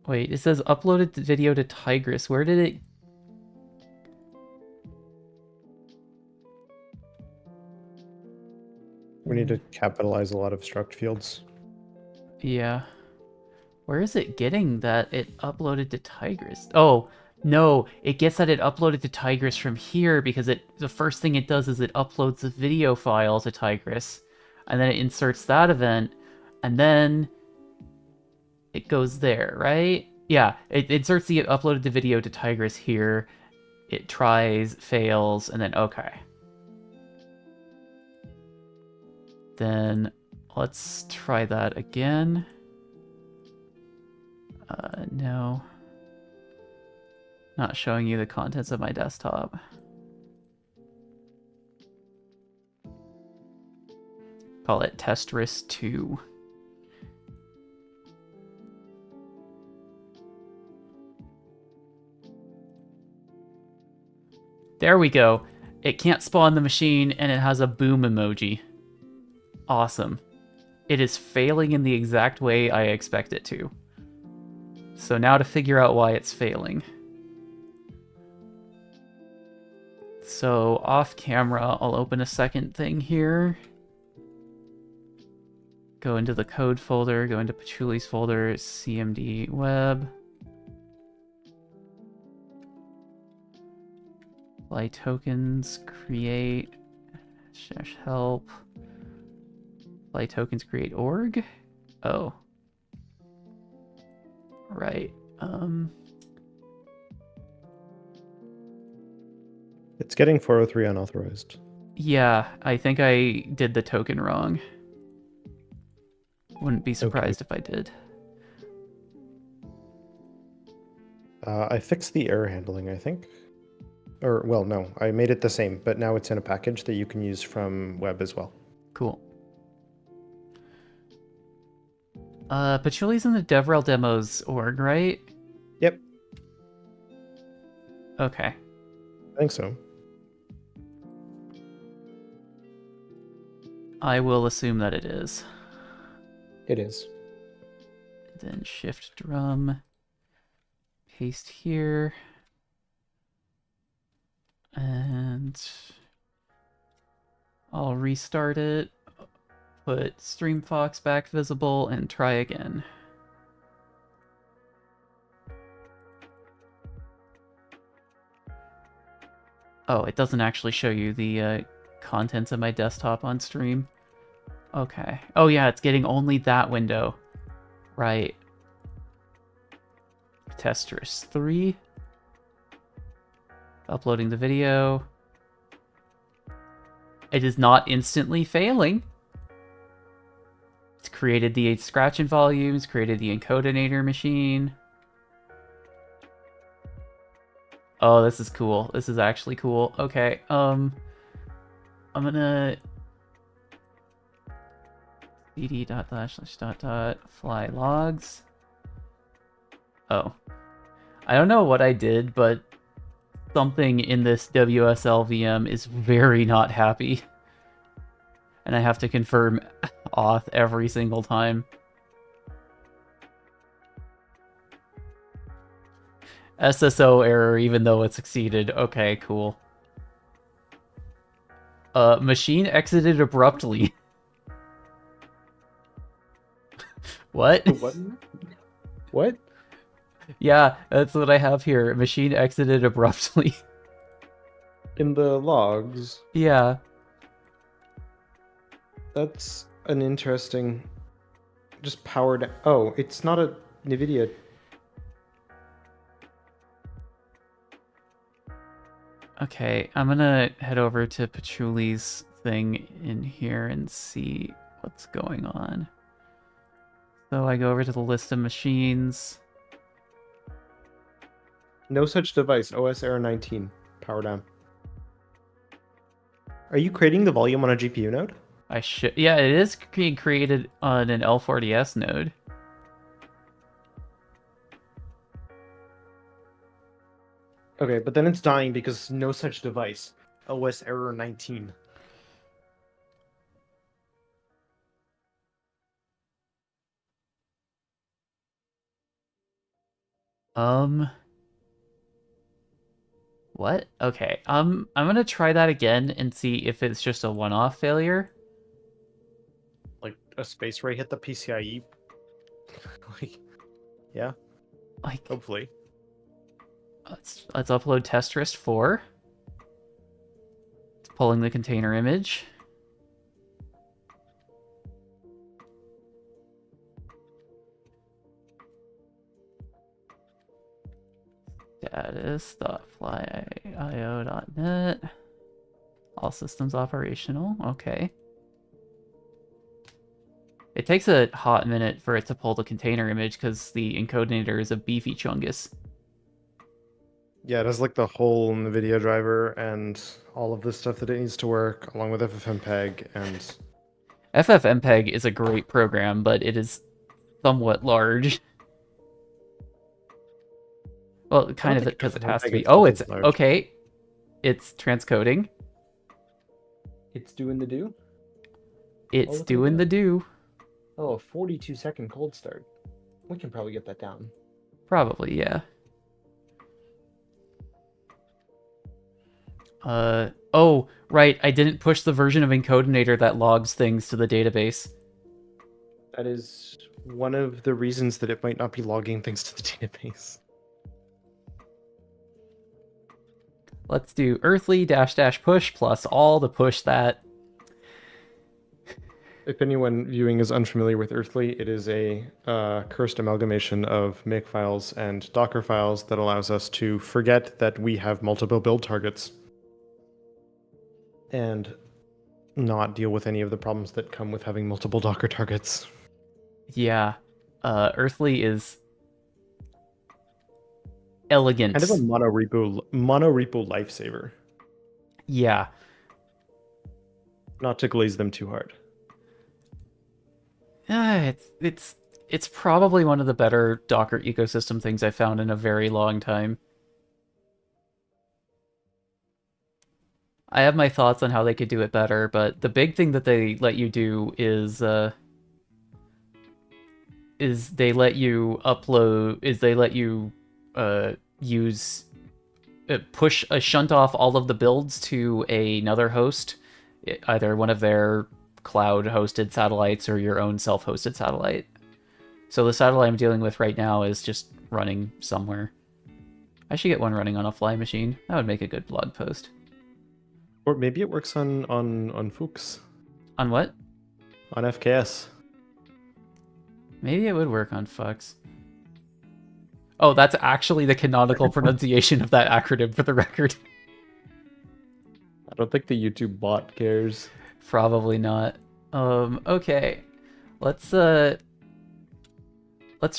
Wait, it says uploaded the video to Tigris. Where did it... We need to capitalize a lot of struct fields. Yeah. Where is it getting that it uploaded to Tigris? Oh, no, it gets that it uploaded to Tigris from here because the first thing it does is it uploads the video file to Tigris, and then it inserts that event, and then it goes there, right? Yeah, it inserts the uploaded the video to Tigris here. It tries, fails, and then okay. Then let's try that again. No. Not showing you the contents of my desktop. Call it testris 2. There we go. It can't spawn the machine and it has a boom emoji. Awesome. It is failing in the exact way I expect it to. So now to figure out why it's failing. So off camera, I'll open a second thing here. Go into the code folder, go into Pachuli's folder, cmd web. Apply tokens, create, --help. Apply tokens, create org. Oh. Right. It's getting 403 unauthorized. Yeah, I think I did the token wrong. Wouldn't be Okay. surprised if I did. I fixed the error handling, I think. Or, well, no, I made it the same, but now it's in a package that you can use from web as well. Cool. Patchouli's in the DevRel demos org, right? Yep, Okay. I think so. I will assume that it is. It is. Then shift drum. Paste here. And I'll restart it. Put StreamFox back visible and try again. Oh, it doesn't actually show you the contents of my desktop on stream. Okay. Oh yeah, it's getting only that window. Right. Testers 3. Uploading the video. It is not instantly failing. It's created the scratch-in volumes, created the encodenator machine. Oh, this is cool. This is actually cool. Okay, I'm gonna cd.//fly logs. Oh. I don't know what I did, but something in this WSL VM is very not happy. And I have to confirm auth every single time. SSO error, even though it succeeded. Okay, cool. Machine exited abruptly. What? What? What? Yeah, that's what I have here. Machine exited abruptly. In the logs. Yeah. That's an interesting... Just powered... Oh, it's not a NVIDIA... Okay, I'm gonna head over to Patchouli's thing in here and see what's going on. So I go over to the list of machines. No such device. OS error 19. Power down. Are you creating the volume on a GPU node? I should... Yeah, it is being created on an L40S node. Okay, but then it's dying because no such device. OS error 19. What? Okay, I'm gonna try that again and see if it's just a one-off failure. Like a space ray hit the PCIe. Like, yeah, Like, hopefully. let's upload testrist 4. It's pulling the container image. Status.flyio.net. All systems operational. Okay. It takes a hot minute for it to pull the container image because the encodenator is a beefy chungus. Yeah, it has like the whole NVIDIA driver and all of the stuff that it needs to work, along with FFmpeg and... FFmpeg is a great program, but it is somewhat large. Well, kind of, because it has to be. Oh, it's okay. It's transcoding. It's doing the do? It's doing the do. Oh, a 42-second cold start. We can probably get that down. Probably, yeah. Oh, right. I didn't push the version of encodenator that logs things to the database. That is one of the reasons that it might not be logging things to the database. Let's do earthly -- push plus all to push that. If anyone viewing is unfamiliar with Earthly, it is a cursed amalgamation of make files and Docker files that allows us to forget that we have multiple build targets and not deal with any of the problems that come with having multiple Docker targets. Yeah. Earthly is Kind of a elegant. mono repo lifesaver. Yeah. Not to glaze them too hard. It's probably one of the better Docker ecosystem things I found in a very long time. I have my thoughts on how they could do it better, but the big thing that they let you do is they let you upload is they let you use push shunt off all of the builds to another host, either one of their cloud hosted satellites or your own self-hosted satellite. So the satellite I'm dealing with right now is just running somewhere. I should get one running on a fly machine. That would make a good blog post. Or maybe it works on Fuchs. On what? On FKS. Maybe it would work on Fux. Oh, that's actually the canonical pronunciation of that acronym for the record. I don't think the YouTube bot cares. Probably not. Okay. Let's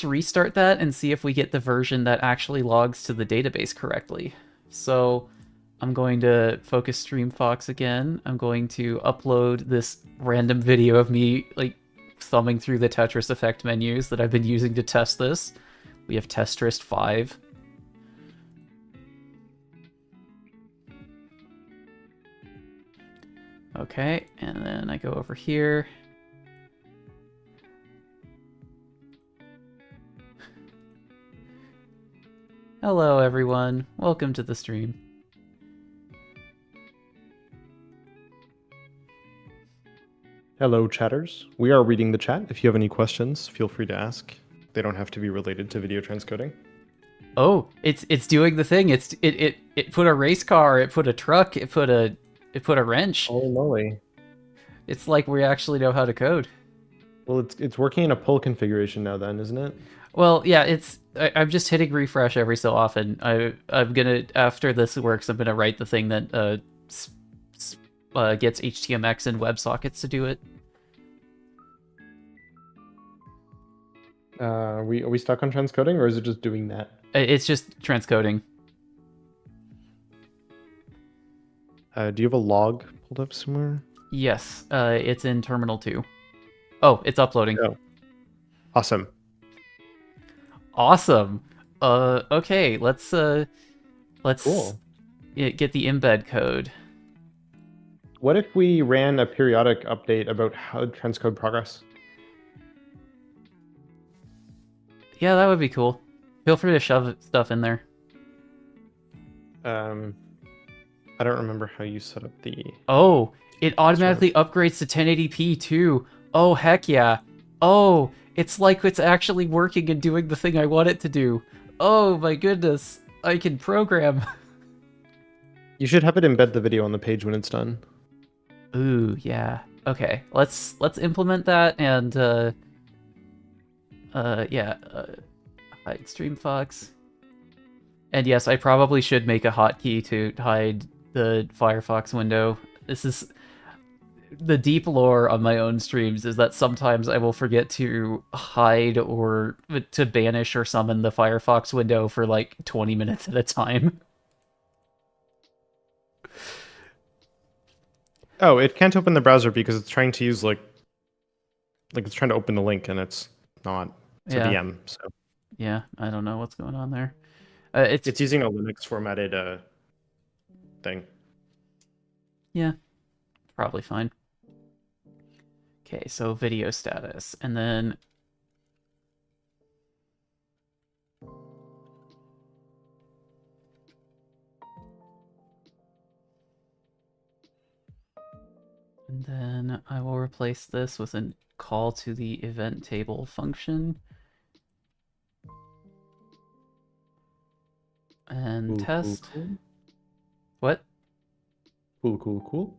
restart that and see if we get the version that actually logs to the database correctly. So I'm going to focus StreamFox again. I'm going to upload this random video of me like thumbing through the Tetris Effect menus that I've been using to test this. We have Testrist 5. Okay, and then I go over here. Hello everyone, welcome to the stream. Hello, chatters. We are reading the chat. If you have any questions, feel free to ask. They don't have to be related to video transcoding. Oh, it's doing the thing. It put a race car, it put a truck, it put a wrench. Holy moly. It's like we actually know how to code. Well, it's working in a pull configuration now then, isn't it? Well, yeah, I'm just hitting refresh every so often. I'm gonna, after this works, I'm gonna write the thing that gets HTMX and WebSockets to do it. Are we stuck on transcoding, or is it just doing that? It's just transcoding. Do you have a log pulled up somewhere? Yes, it's in Terminal 2. Oh, it's uploading. Oh. Awesome. Awesome. Okay, let's Cool. get the embed code. What if we ran a periodic update about how transcode progress? Yeah, that would be cool. Feel free to shove stuff in there. I don't remember how you set up the... Oh, it automatically upgrades to 1080p too. Oh, heck yeah. Oh, it's like it's actually working and doing the thing I want it to do. Oh my goodness, I can program. You should have it embed the video on the page when it's done. Ooh, yeah. Okay, let's implement that and hide StreamFox. And yes, I probably should make a hotkey to hide the Firefox window. This is the deep lore on my own streams is that sometimes I will forget to hide or to banish or summon the Firefox window for like 20 minutes at a time. Oh, it can't open the browser because it's trying to use like it's trying to open the link and it's not. It's a VM, so. Yeah, I don't know what's going on there. It's using a Linux formatted thing. Yeah, probably fine. Okay, so video status, and then I will replace this with a call to the event table function. And Cool, test. Cool. What? Cool.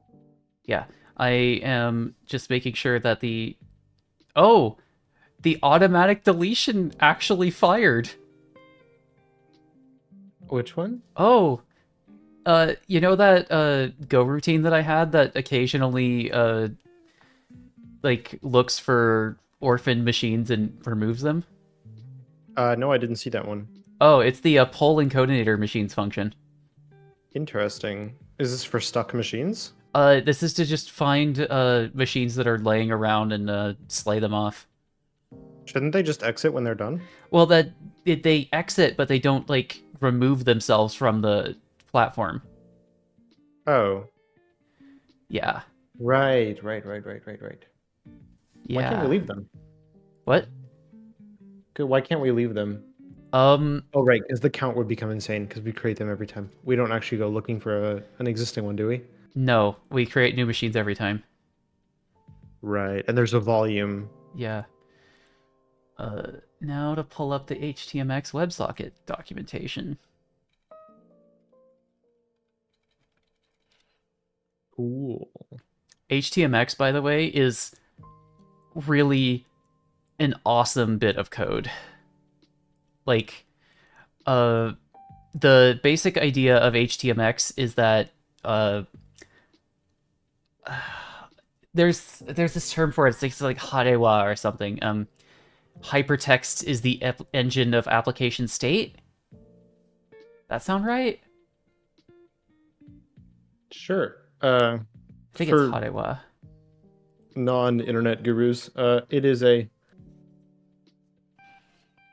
Yeah, I am just making sure that the automatic deletion actually fired. Which one? Oh, you know that Go routine that I had that occasionally like looks for orphan machines and removes them? No, I didn't see that one. Oh, it's the poll encodenator machines function. Interesting. Is this for stuck machines? This is to just find machines that are laying around and slay them off. Shouldn't they just exit when they're done? Well, they exit, but they don't like remove themselves from the platform. Oh, Yeah, right. Why can't we yeah. leave them? What? Good. Why can't we leave them? Um, Oh, right, because the count would become insane because we create them every time. We don't actually go looking for an existing one, do we? no, we create new machines every time. Right, and there's a volume. Yeah. Now to pull up the HTMX WebSocket documentation. Cool. HTMX, by the way, is really an awesome bit of code. Like, the basic idea of HTMX is that there's this term for it. It's like harewa or something. Hypertext is the engine of application state. That sound right? Sure. I think it's For harewa. non-internet gurus, it is a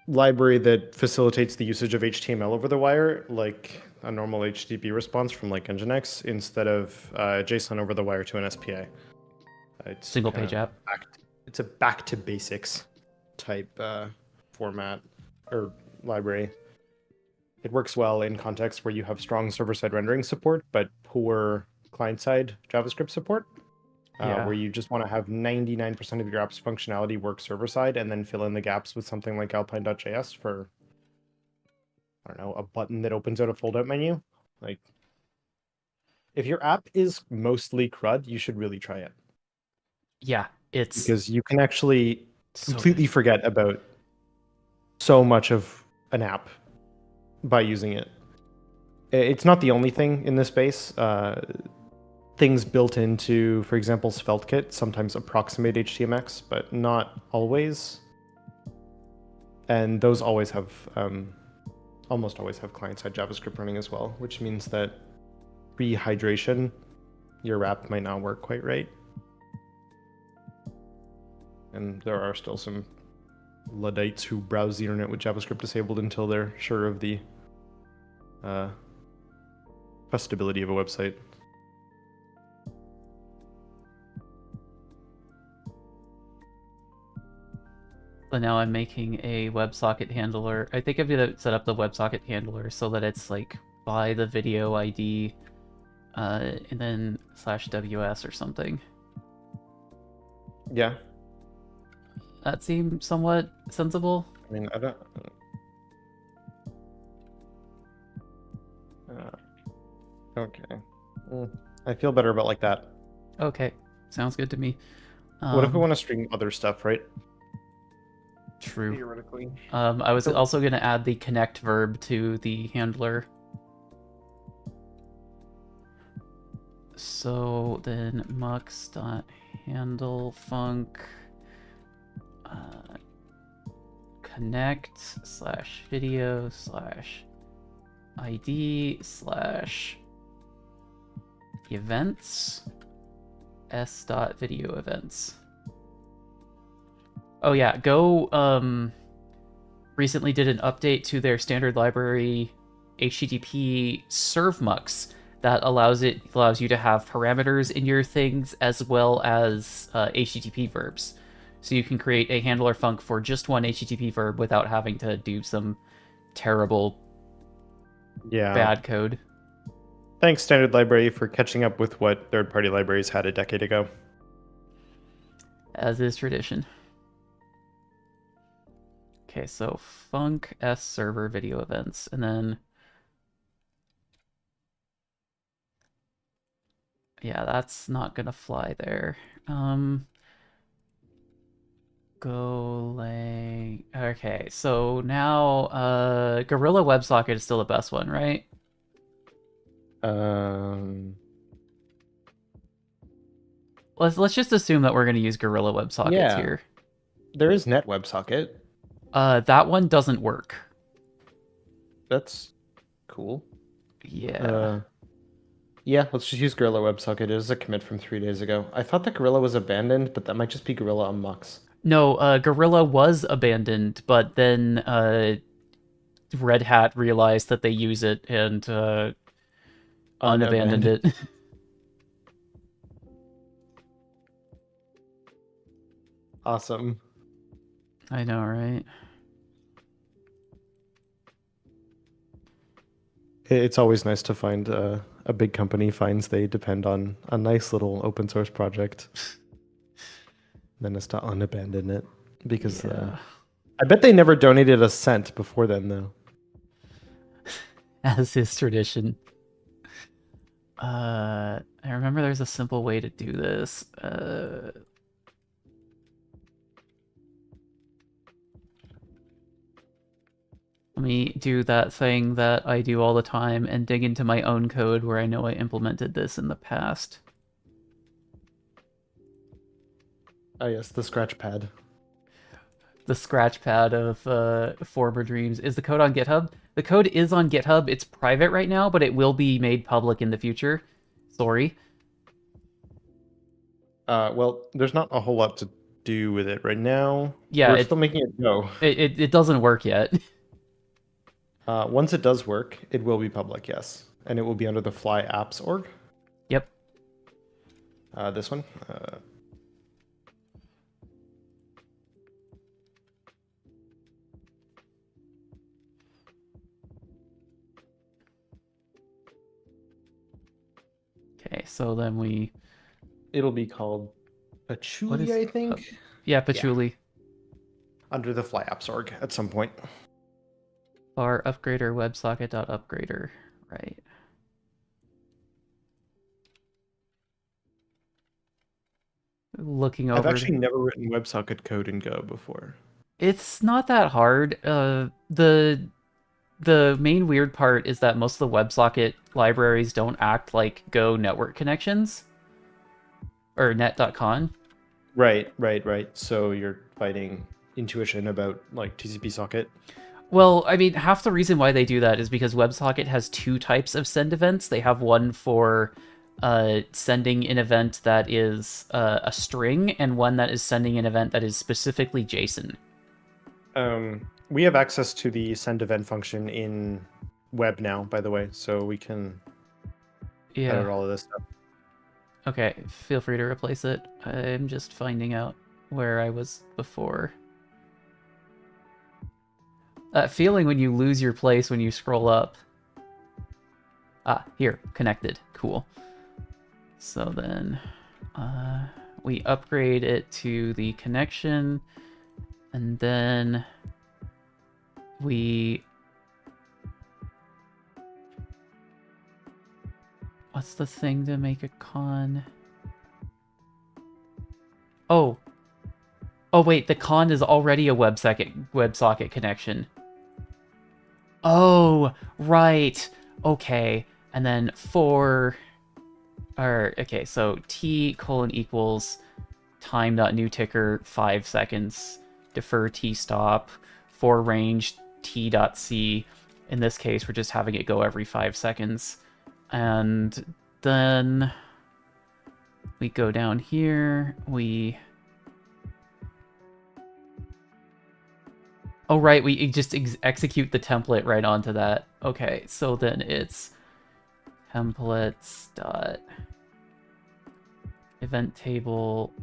library that facilitates the usage of HTML over the wire, like a normal HTTP response from like Nginx, instead of JSON over the wire to an SPA. It's Single kind page of app. it's a back to basics type format or library. It works well in contexts where you have strong server-side rendering support, but poor client-side JavaScript support. Yeah. Where you just want to have 99% of your app's functionality work server-side and then fill in the gaps with something like alpine.js for, I don't know, a button that opens out a fold-out menu. Like, if your app is mostly CRUD, you should really try it. Yeah, it's Because you can actually so completely good. forget about so much of an app by using it. It's not the only thing in this space. Things built into, for example, SvelteKit sometimes approximate HTMX, but not always. And those always have, almost always have client-side JavaScript running as well, which means that pre-hydration, your app might not work quite right. And there are still some Luddites who browse the internet with JavaScript disabled until they're sure of the trustability of a website. So now I'm making a WebSocket handler. I think I'm gonna set up the WebSocket handler so that it's like by the video ID, and then /ws or something. Yeah. That seems somewhat sensible. I mean, I don't. Okay. I feel better about like that. Okay, sounds good to me. What if we want to string other stuff, right? True. Theoretically. I was So- also gonna add the connect verb to the handler. So then mux.handlefunc connect /video /id /events s.video events. Oh yeah, Go recently did an update to their standard library HTTP servmux that allows you to have parameters in your things as well as HTTP verbs. So you can create a handler func for just one HTTP verb without having to do some terrible bad code. Thanks, Standard Library, for catching up with what third-party libraries had a decade ago. As is tradition. Okay, so func s server video events, and then yeah, that's not gonna fly there. Golang. Okay, so now Gorilla WebSocket is still the best one, right? Let's just assume that we're gonna use Gorilla WebSockets Yeah. here. There is net WebSocket. That one doesn't work. That's cool. Yeah. Yeah, let's just use Gorilla WebSocket. It is a commit from 3 days ago. I thought that Gorilla was abandoned, but that might just be Gorilla on Mux. No, Gorilla was abandoned, but then Red Hat realized that they use it and unabandoned Unabandoned. it. Awesome. I know, right? It's always nice to find a big company finds they depend on a nice little open source project. Then it's to unabandon it because Yeah. I bet they never donated a cent before then, though. As is tradition. I remember there's a simple way to do this. Let me do that thing that I do all the time and dig into my own code where I know I implemented this in the past. Oh yes, the scratch pad. The scratch pad of former dreams. Is the code on GitHub? The code is on GitHub. It's private right now, but it will be made public in the future. Sorry. Well, there's not a whole lot to do with it right now. Yeah, We're still making it go. it doesn't work yet. Once it does work, it will be public, yes. And it will be under the Fly Apps org. Yep. This one. Okay, so then It'll be called Patchouli, I think. Yeah, Patchouli. Under the Fly Apps org at some point. Bar upgrader websocket.upgrader. Right. Looking over. I've actually never written WebSocket code in Go before. It's not that hard. The main weird part is that most of the WebSocket libraries don't act like Go network connections or net.con. Right. So you're fighting intuition about like TCP socket. Well, I mean, half the reason why they do that is because WebSocket has two types of send events. They have one for sending an event that is a string, and one that is sending an event that is specifically JSON. We have access to the send event function in web now, by the way, so we can edit all of this stuff. Okay, feel free to replace it. I'm just finding out where I was before. That feeling when you lose your place when you scroll up. Ah, here, connected. Cool. So then we upgrade it to the connection, and then we... What's the thing to make a con? Oh. Oh, wait, the con is already a WebSocket connection. Oh, right. Okay. And then okay, so t : equals time.newTicker 5 seconds, defer t stop, for range t.c. In this case, we're just having it go every 5 seconds. And then we go down here, oh, right, we just execute the template right onto that. Okay, so then it's templates dot event table.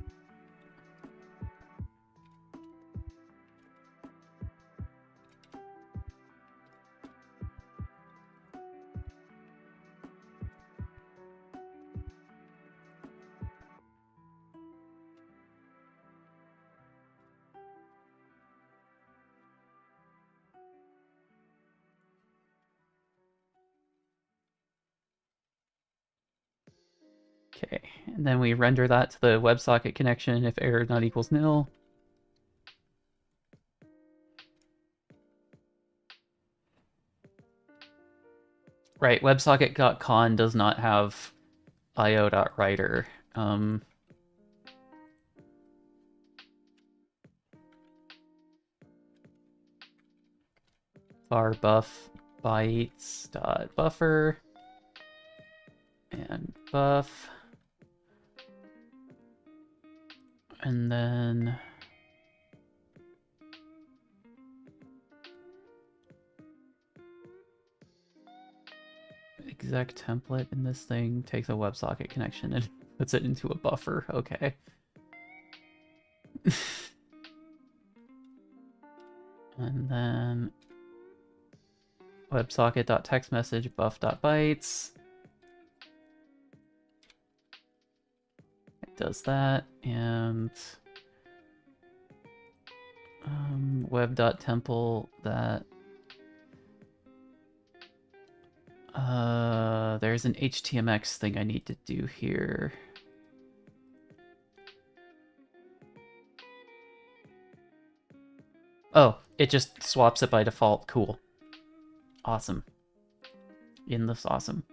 Okay, and then we render that to the WebSocket connection if error not equals nil. Right, WebSocket.con does not have io.writer. var buff bytes dot buffer and buff, and then exec template in this thing takes a WebSocket connection and puts it into a buffer. Okay. And then WebSocket.textMessage buff.bytes. It does that, and web.temple that there's an HTMX thing I need to do here. Oh, it just swaps it by default. Cool. Awesome. In this awesome.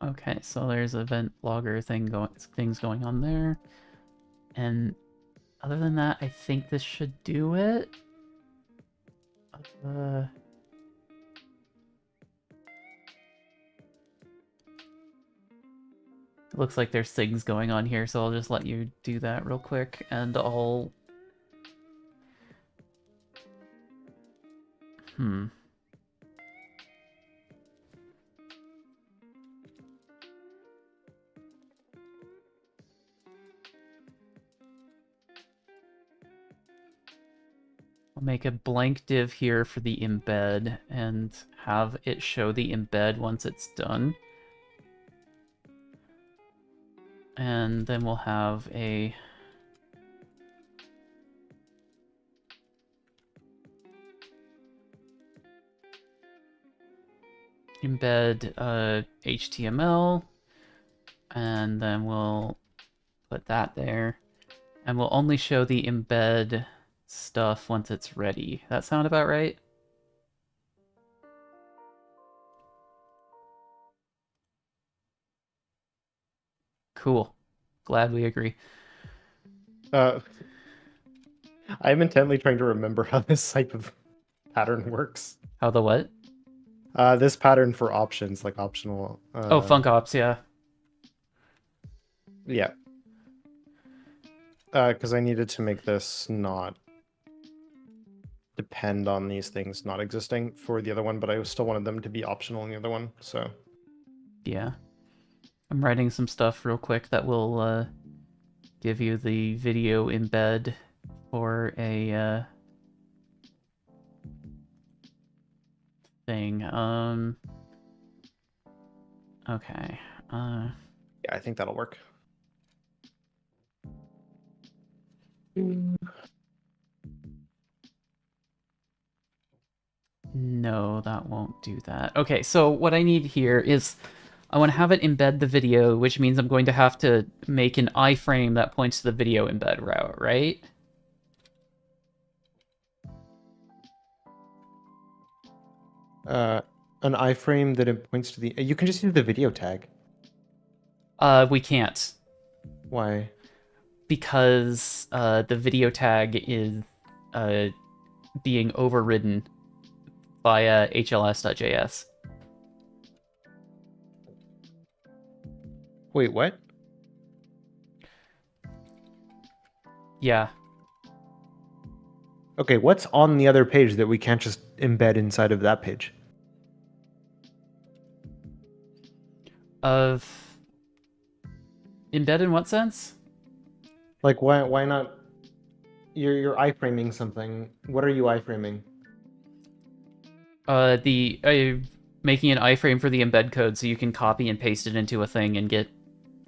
Okay, so there's event logger things going on there. And other than that, I think this should do it. It looks like there's things going on here, so I'll just let you do that real quick, and I'll... I'll make a blank div here for the embed and have it show the embed once it's done. And then we'll have a embed HTML, and then we'll put that there. And we'll only show the embed stuff once it's ready. That sound about right? Cool. Glad we agree. I'm intently trying to remember how this type of pattern works. How the what? This pattern for options, like optional. Oh, func ops, yeah. Yeah. Because I needed to make this not depend on these things not existing for the other one, but I still wanted them to be optional in the other one, so. Yeah. I'm writing some stuff real quick that will give you the video embed for a thing. Okay. Yeah, I think that'll work. No, that won't do that. Okay, so what I need here is I want to have it embed the video, which means I'm going to have to make an iframe that points to the video embed route, right? An iframe that it points to the. You can just use the video tag. We can't. Why? Because the video tag is being overridden via hls.js. Wait, what? Yeah. Okay, what's on the other page that we can't just embed inside of that page? Of embed in what sense? Like, why not? You're iframing something. What are you iframing? Making an iframe for the embed code so you can copy and paste it into a thing and get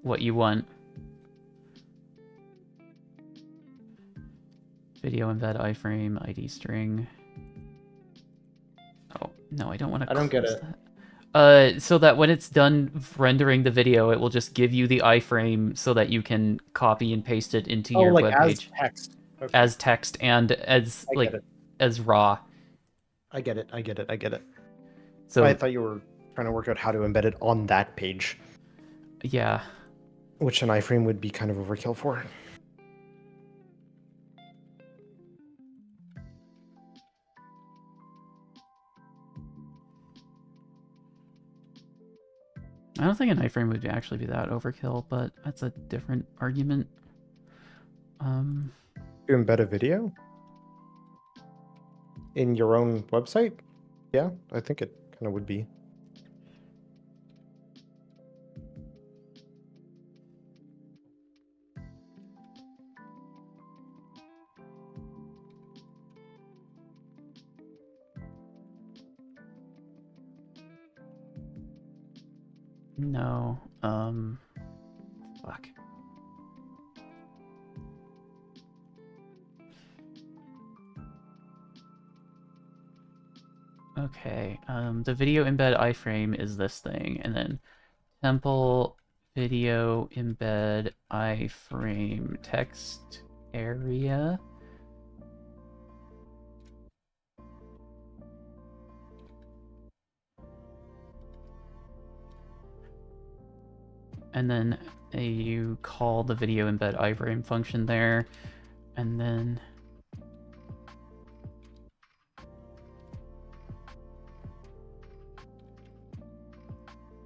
what you want. Video embed iframe ID string. Oh, No, I don't want to I don't get close it. that. So that when it's done rendering the video, it will just give you the iframe so that you can copy and paste it into Oh, your like web as page text. Okay, as text and as I get like it. as raw. I get it. I get it. I get it. I So thought you were trying to work out how to embed it on that page, yeah. which an iframe would be kind of overkill for. I don't think an iframe would actually be that overkill, but that's a different argument. To embed a video in your own website? Yeah, I think it kind of would be. No. Fuck. Okay. The video embed iframe is this thing, and then temple video embed iframe text area. And then you call the video embed iframe function there, and then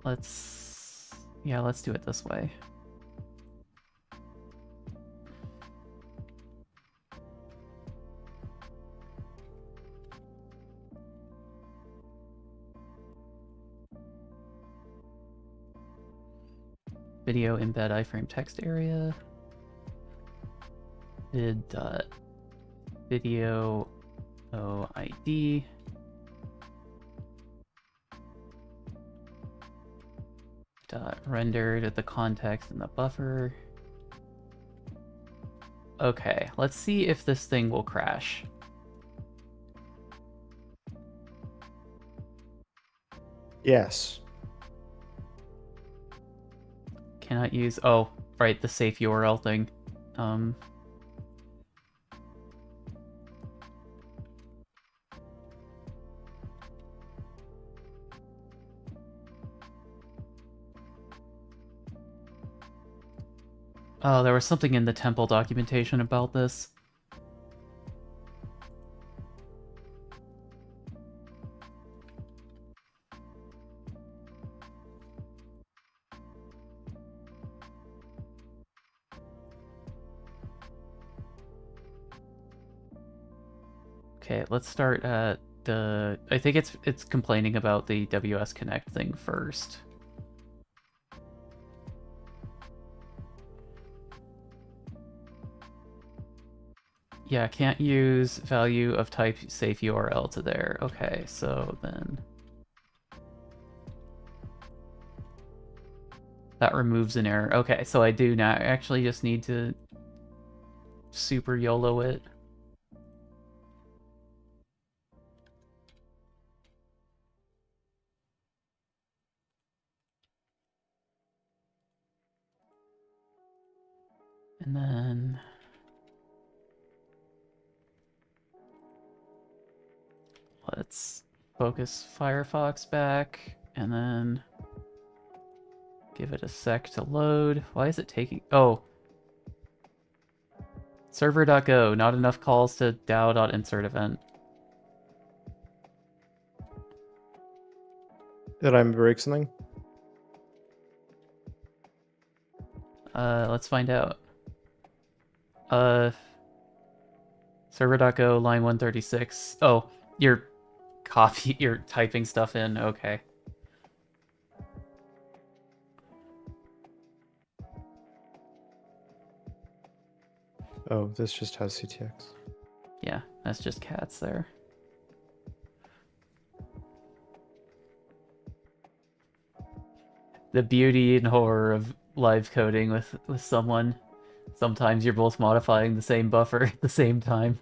let's do it this way. Video embed iframe text area. Vid dot video OID. Dot rendered at the context in the buffer. Okay, let's see if this thing will crash. Yes. Cannot use, oh, right, the safe URL thing. Oh, there was something in the temple documentation about this. Okay, let's start at the... I think it's complaining about the WS Connect thing first. Yeah, can't use value of type safe URL to there. Okay, so then... that removes an error. Okay, so I do now actually just need to super YOLO it. And then... let's focus Firefox back, and then give it a sec to load. Why is it taking... oh. Server.go, not enough calls to DAO.insert event. Did I break something? Let's find out. Server.go, line 136. Oh, you're typing stuff in, okay. Oh, this just has CTX. Yeah, that's just cats there. The beauty and horror of live coding with someone. Sometimes you're both modifying the same buffer at the same time.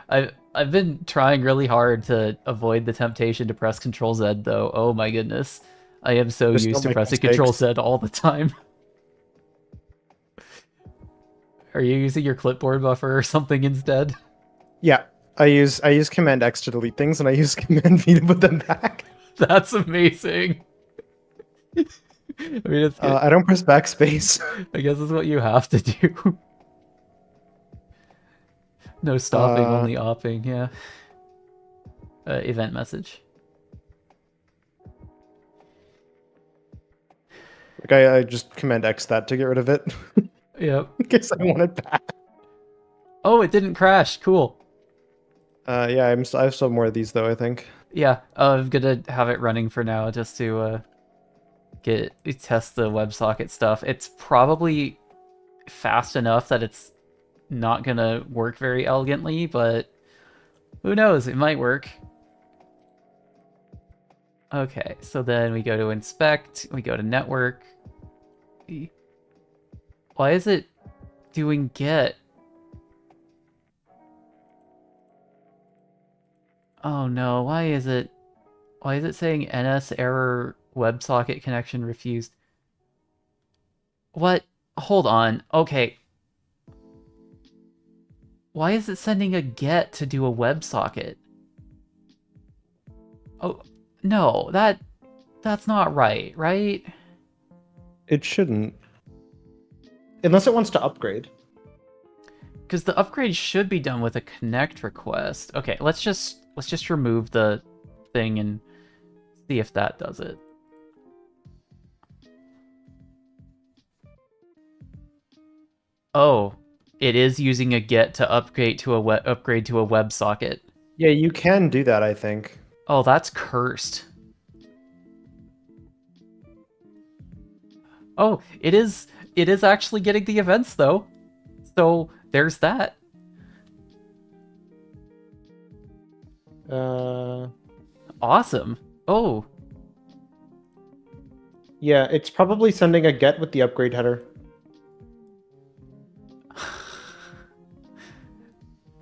I've been trying really hard to avoid the temptation to press Control Z though. Oh my goodness. I am so Just used don't to make pressing Control mistakes. Z all the time. Are you using your clipboard buffer or something instead? Yeah, I use Command X to delete things, and I use Command V to put them back. That's amazing. I mean, it's good. I don't press backspace. I guess it's what you have to do. No stopping, Uh, only opping, yeah. Event message. like I just Command X that to get rid of it Yep. in case I want it back. Oh, it didn't crash. Cool. Yeah, I have some more of these though. I think. Yeah, I'm gonna have it running for now just to test the WebSocket stuff. It's probably fast enough that it's not gonna work very elegantly, but who knows? It might work. Okay, so then we go to inspect, we go to network. Why is it doing get? Oh no, why is it saying NS error WebSocket connection refused? What? Hold on. Okay. Why is it sending a get to do a WebSocket? Oh, no, that's not right, right? It shouldn't, unless it wants to upgrade. Because the upgrade should be done with a connect request. Okay, let's just remove the thing and see if that does it. Oh, it is using a get to upgrade to a WebSocket. Yeah, you can do that. I think. Oh, that's cursed. Oh, it is actually getting the events though. So there's that. Awesome. Oh. Yeah, it's probably sending a get with the upgrade header.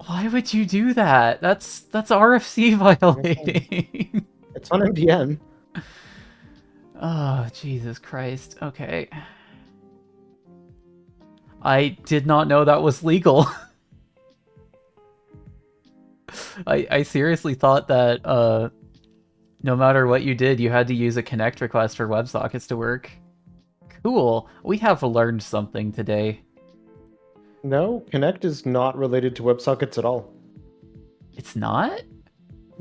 Why would you do that? That's RFC violating. It's on MDM. Oh, Jesus Christ. Okay. I did not know that was legal. I seriously thought that no matter what you did, you had to use a connect request for WebSockets to work. Cool. We have learned something today. No, Connect is not related to WebSockets at all. It's not?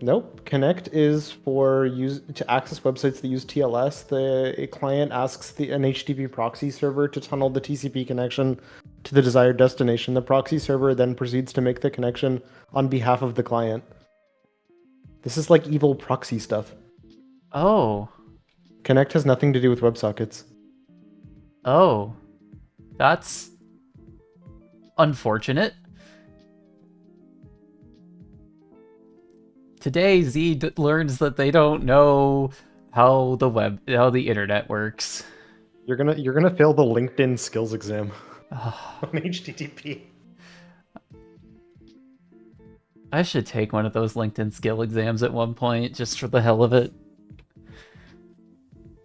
Nope. Connect is for to access websites that use TLS. A client asks an HTTP proxy server to tunnel the TCP connection to the desired destination. The proxy server then proceeds to make the connection on behalf of the client. This is like evil proxy stuff. Oh. Connect has nothing to do with WebSockets. Oh. That's unfortunate. Today, Z learns that they don't know how the internet works. You're gonna fail the LinkedIn skills exam on HTTP. I should take one of those LinkedIn skill exams at one point, just for the hell of it.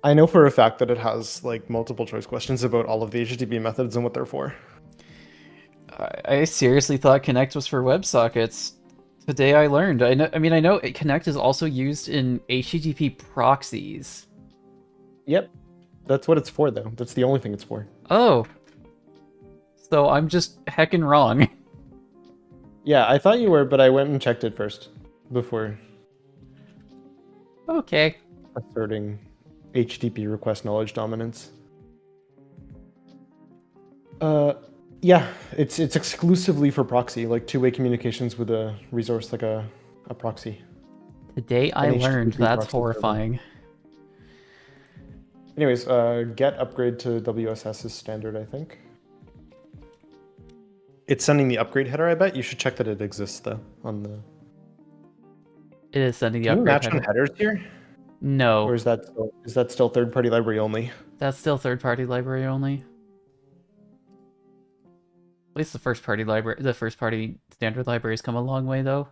I know for a fact that it has like multiple choice questions about all of the HTTP methods and what they're for. I seriously thought Connect was for WebSockets. Today I learned. I know Connect is also used in HTTP proxies. Yep. That's what it's for, though. That's the only thing it's for. Oh. So I'm just heckin' wrong. Yeah, I thought you were, but I went and checked it first before Okay. asserting HTTP request knowledge dominance. Yeah, it's exclusively for proxy, like two-way communications with a resource like a proxy. Today I An learned. HTTP That's proxy server. horrifying. Anyways, get upgrade to WSS is standard, I think. It's sending the upgrade header, I bet. You should check that it exists, though, on the... It is sending the Can you upgrade match on header. headers here? No. Or is that still third-party library only? That's still third-party library only. At least the first party standard libraries come a long way though.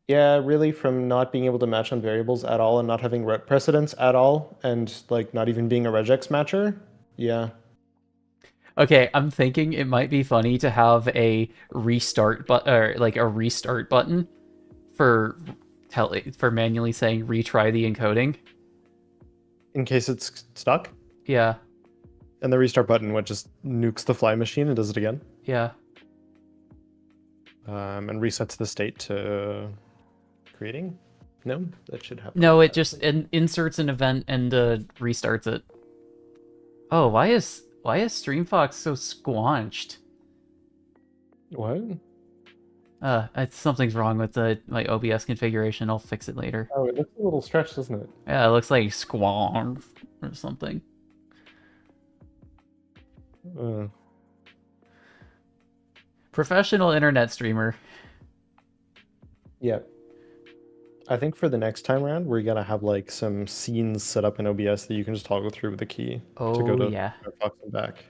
Yeah, really, from not being able to match on variables at all and not having precedence at all, and like not even being a regex matcher. Yeah. Okay, I'm thinking it might be funny to have a restart or like a restart button for for manually saying retry the encoding. In case it's stuck. Yeah, And the restart button, what just nukes the fly machine and does it again. yeah. And resets the state to creating. No, that should happen. No, it just inserts an event and restarts it. Oh, why is StreamFox so squanched? What? Something's wrong with my OBS configuration. I'll fix it later. Oh, it looks a little stretched, doesn't it? Yeah, it looks like squanch or something. Professional internet streamer. Yeah. I think for the next time around, we're gonna have like some scenes set up in OBS that you can just toggle through with a key to go Oh to yeah, Firefox and back.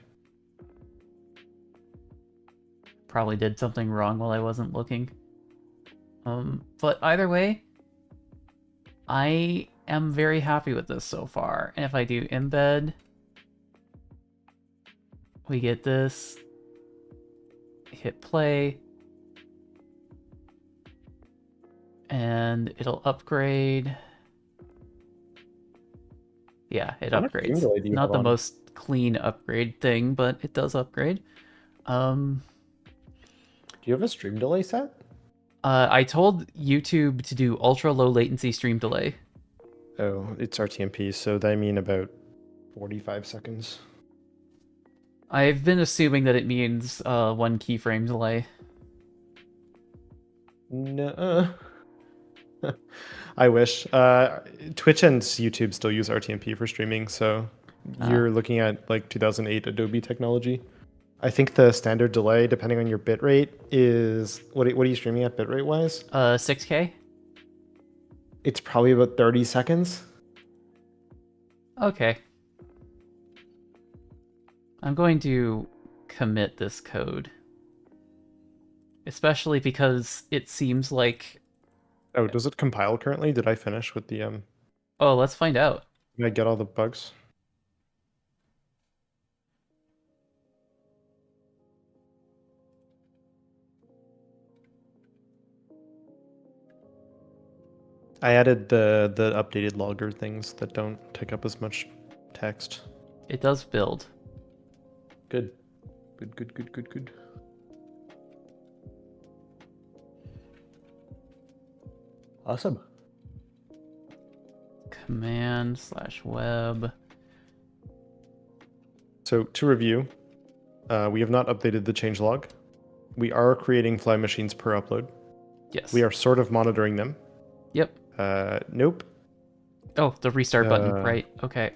probably did something wrong while I wasn't looking. But either way, I am very happy with this so far. And if I do embed, we get this. Hit play. And it'll upgrade. Yeah, it How much stream upgrades. delay do you Not have the on? most clean upgrade thing, but it does upgrade. Do you have a stream delay set? I told YouTube to do ultra low latency stream delay. Oh, it's RTMP, so they mean about 45 seconds. I've been assuming that it means 1 keyframe delay. No. I wish. Twitch and YouTube still use RTMP for streaming, so you're looking at like 2008 Adobe technology. I think the standard delay, depending on your bitrate, is what are you streaming at bitrate wise? 6K? It's probably about 30 seconds. Okay. I'm going to commit this code. Especially because it seems like... Oh, does it compile currently? Did I finish with the Oh, let's find out. Did I get all the bugs? I added the updated logger things that don't take up as much text. It does build. Good. Good. Awesome. Command/web. So to review, we have not updated the changelog. We are creating fly machines per upload. Yes. We are sort of monitoring them. Yep. Nope. Oh, the restart button. Right. Okay.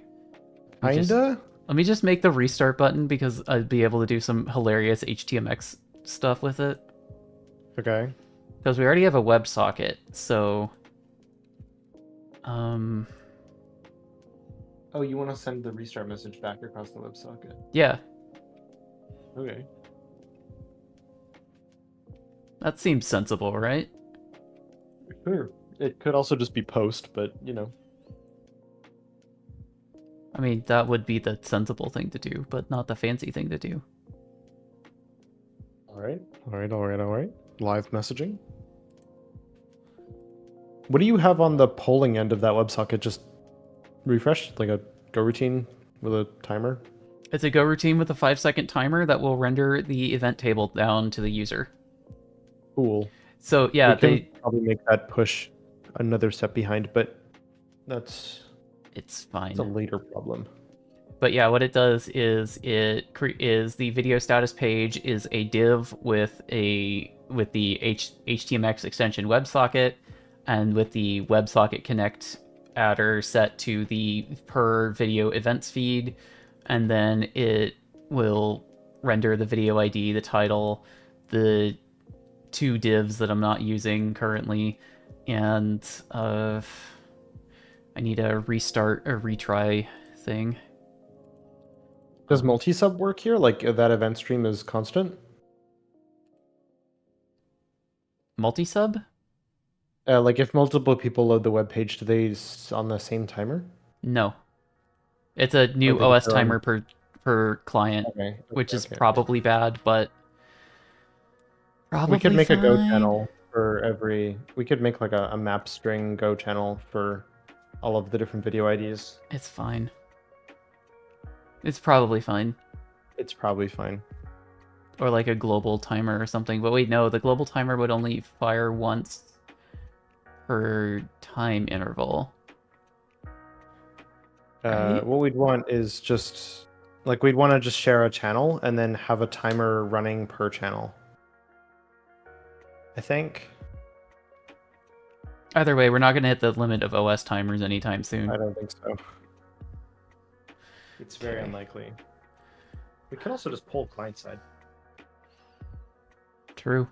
Kinda? Let me just make the restart button because I'd be able to do some hilarious HTMX stuff with it. Okay. Because we already have a WebSocket, so... Oh, you want to send the restart message back across the WebSocket? Yeah, Okay. that seems sensible, right? Sure. It could also just be post, but you know. I mean, that would be the sensible thing to do, but not the fancy thing to do. All right. All right. Live messaging. What do you have on the polling end of that WebSocket? Just refresh, like a go routine with a timer? It's a go routine with a 5-second timer that will render the event table down to the user. Cool. So yeah, We can probably make that push another step behind, but that's it's fine. a later problem. But yeah, what it does is is the video status page is a div with the HTMX extension WebSocket, and with the WebSocket connect adder set to the per video events feed, and then it will render the video ID, the title, the 2 divs that I'm not using currently, and I need a restart or retry thing. Does multi-sub work here? Like that event stream is constant? Multi-sub? Like if multiple people load the web page, do they on the same timer? No. It's a Or new they get OS their own? timer per client, Okay. which is Okay. probably bad, but We could probably make a Go fine. channel for every. We could make like a map string Go channel for all of the different video IDs. It's fine. It's probably fine. It's probably fine. Or like a global timer or something. But wait, no, the global timer would only fire once per time interval. Right? What we'd want is just like we'd want to just share a channel and then have a timer running per channel. I think. Either way, we're not going to hit the limit of OS timers anytime soon. I don't think so. It's very Okay. unlikely. We could also just pull client side. True.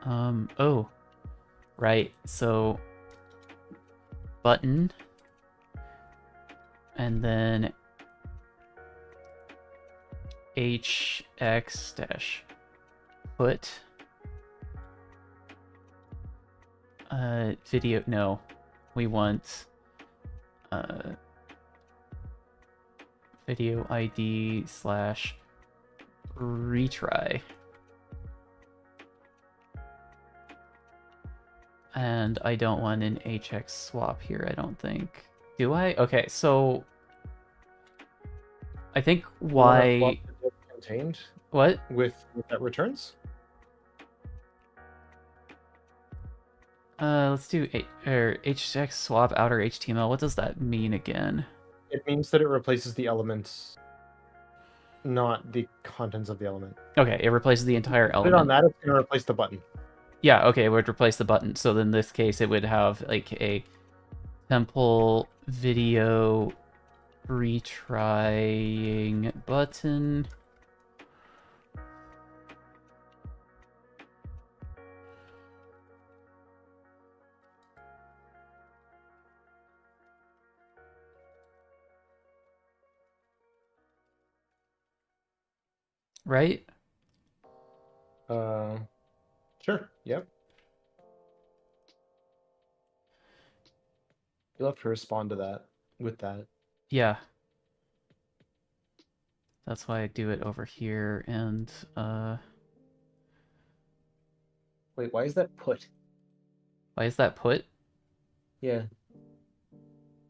Oh. Right, so button and then hx dash put video. No, we want video ID slash retry. And I don't want an hx swap here, I don't think. Do I? Okay, so I think why... Contained What? with that returns? Let's do hx swap outer HTML. What does that mean again? It means that it replaces the elements, not the contents of the element. Okay, it replaces the entire Put it element. on that, it's going to replace the button. Yeah, okay, it would replace the button. So in this case, it would have like a temple video retrying button. Right? Sure. Yep. You'll have to respond to that with that. Yeah. That's why I do it over here, and Wait, why is that put? why is that put? Yeah.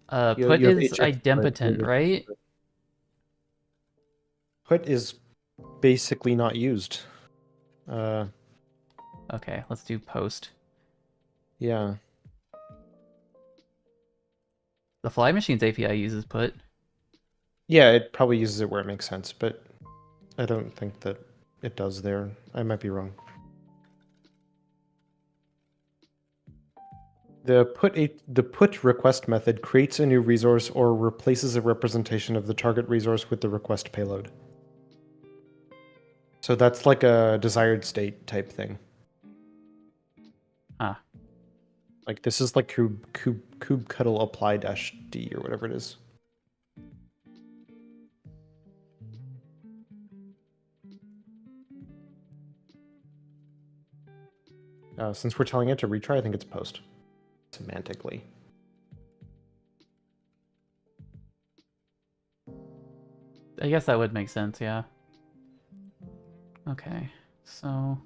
Put you have is HX idempotent, right? Put is basically not used. Okay, let's do post. Yeah. The Fly Machines API uses put. Yeah, it probably uses it where it makes sense, but I don't think that it does there. I might be wrong. The put request method creates a new resource or replaces a representation of the target resource with the request payload. So that's like a desired state type thing. Ah. Like this is like kubectl apply -d or whatever it is. Since we're telling it to retry, I think it's post. Semantically. I guess that would make sense, yeah. Okay, so...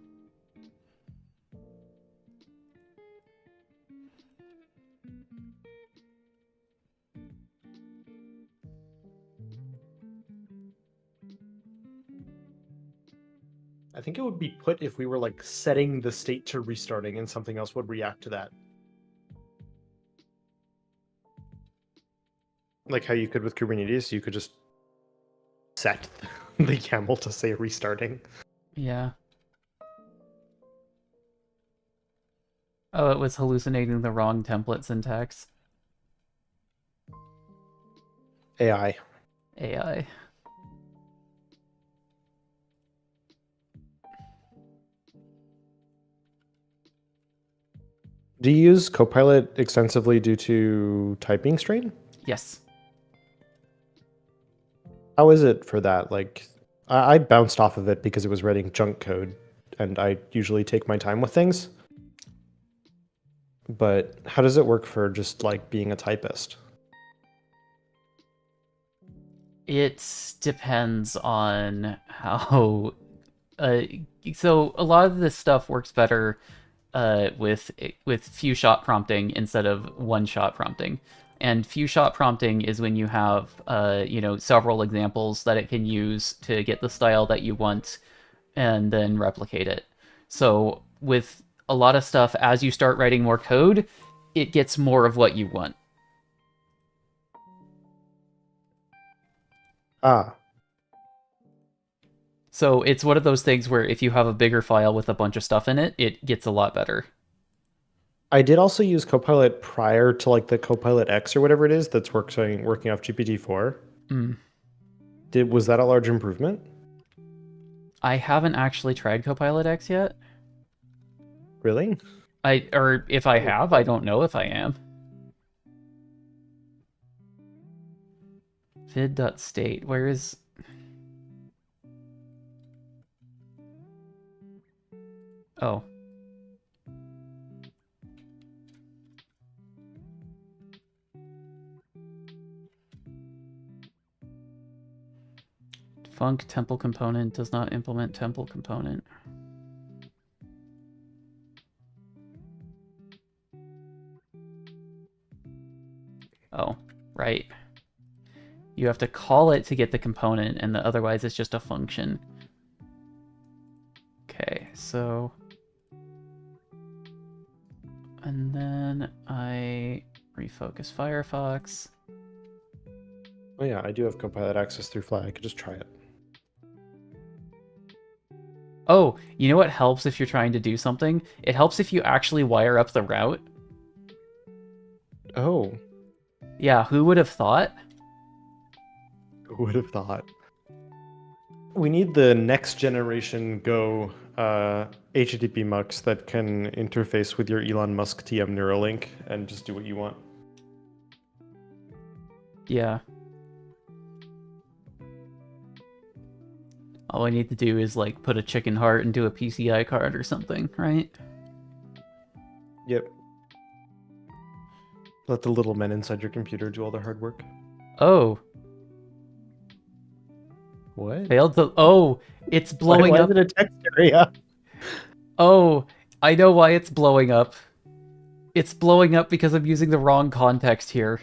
I think it would be put if we were like setting the state to restarting and something else would react to that. Like how you could with Kubernetes, you could just set the YAML to say restarting. Yeah. Oh, it was hallucinating the wrong template syntax. AI. AI. Do you use Copilot extensively due to typing strain? Yes. How is it for that? Like, I bounced off of it because it was writing junk code, and I usually take my time with things. but how does it work for just like being a typist? It depends on how. So a lot of this stuff works better with few shot prompting instead of one shot prompting. And few shot prompting is when you have several examples that it can use to get the style that you want and then replicate it. So with a lot of stuff, as you start writing more code, it gets more of what you want. Ah, So it's one of those things where if you have a bigger file with a bunch of stuff in it, it gets a lot better. I did also use Copilot prior to like the Copilot X or whatever it is that's working off GPT-4. Mm. Was that a large improvement? I haven't actually tried Copilot X yet. Really? Or if I have, I don't know if I am. Vid.state, where is... Oh. Func temple component does not implement temple component. Oh, right. You have to call it to get the component, and otherwise it's just a function. Okay, so... And then I refocus Firefox. Oh yeah, I do have Copilot access through Fly. I could just try it. Oh, you know what helps if you're trying to do something? It helps if you actually wire up the route. Oh, Yeah, who would have thought? who would have thought? We need the next generation Go HTTP mux that can interface with your Elon Musk TM Neuralink and just do what you want. Yeah. All I need to do is, like, put a chicken heart into a PCI card or something, right? Yep. Let the little men inside your computer do all the hard work. Oh, What? failed to... Oh, it's blowing why up. is it a text area? Oh, I know why it's blowing up. It's blowing up because I'm using the wrong context here.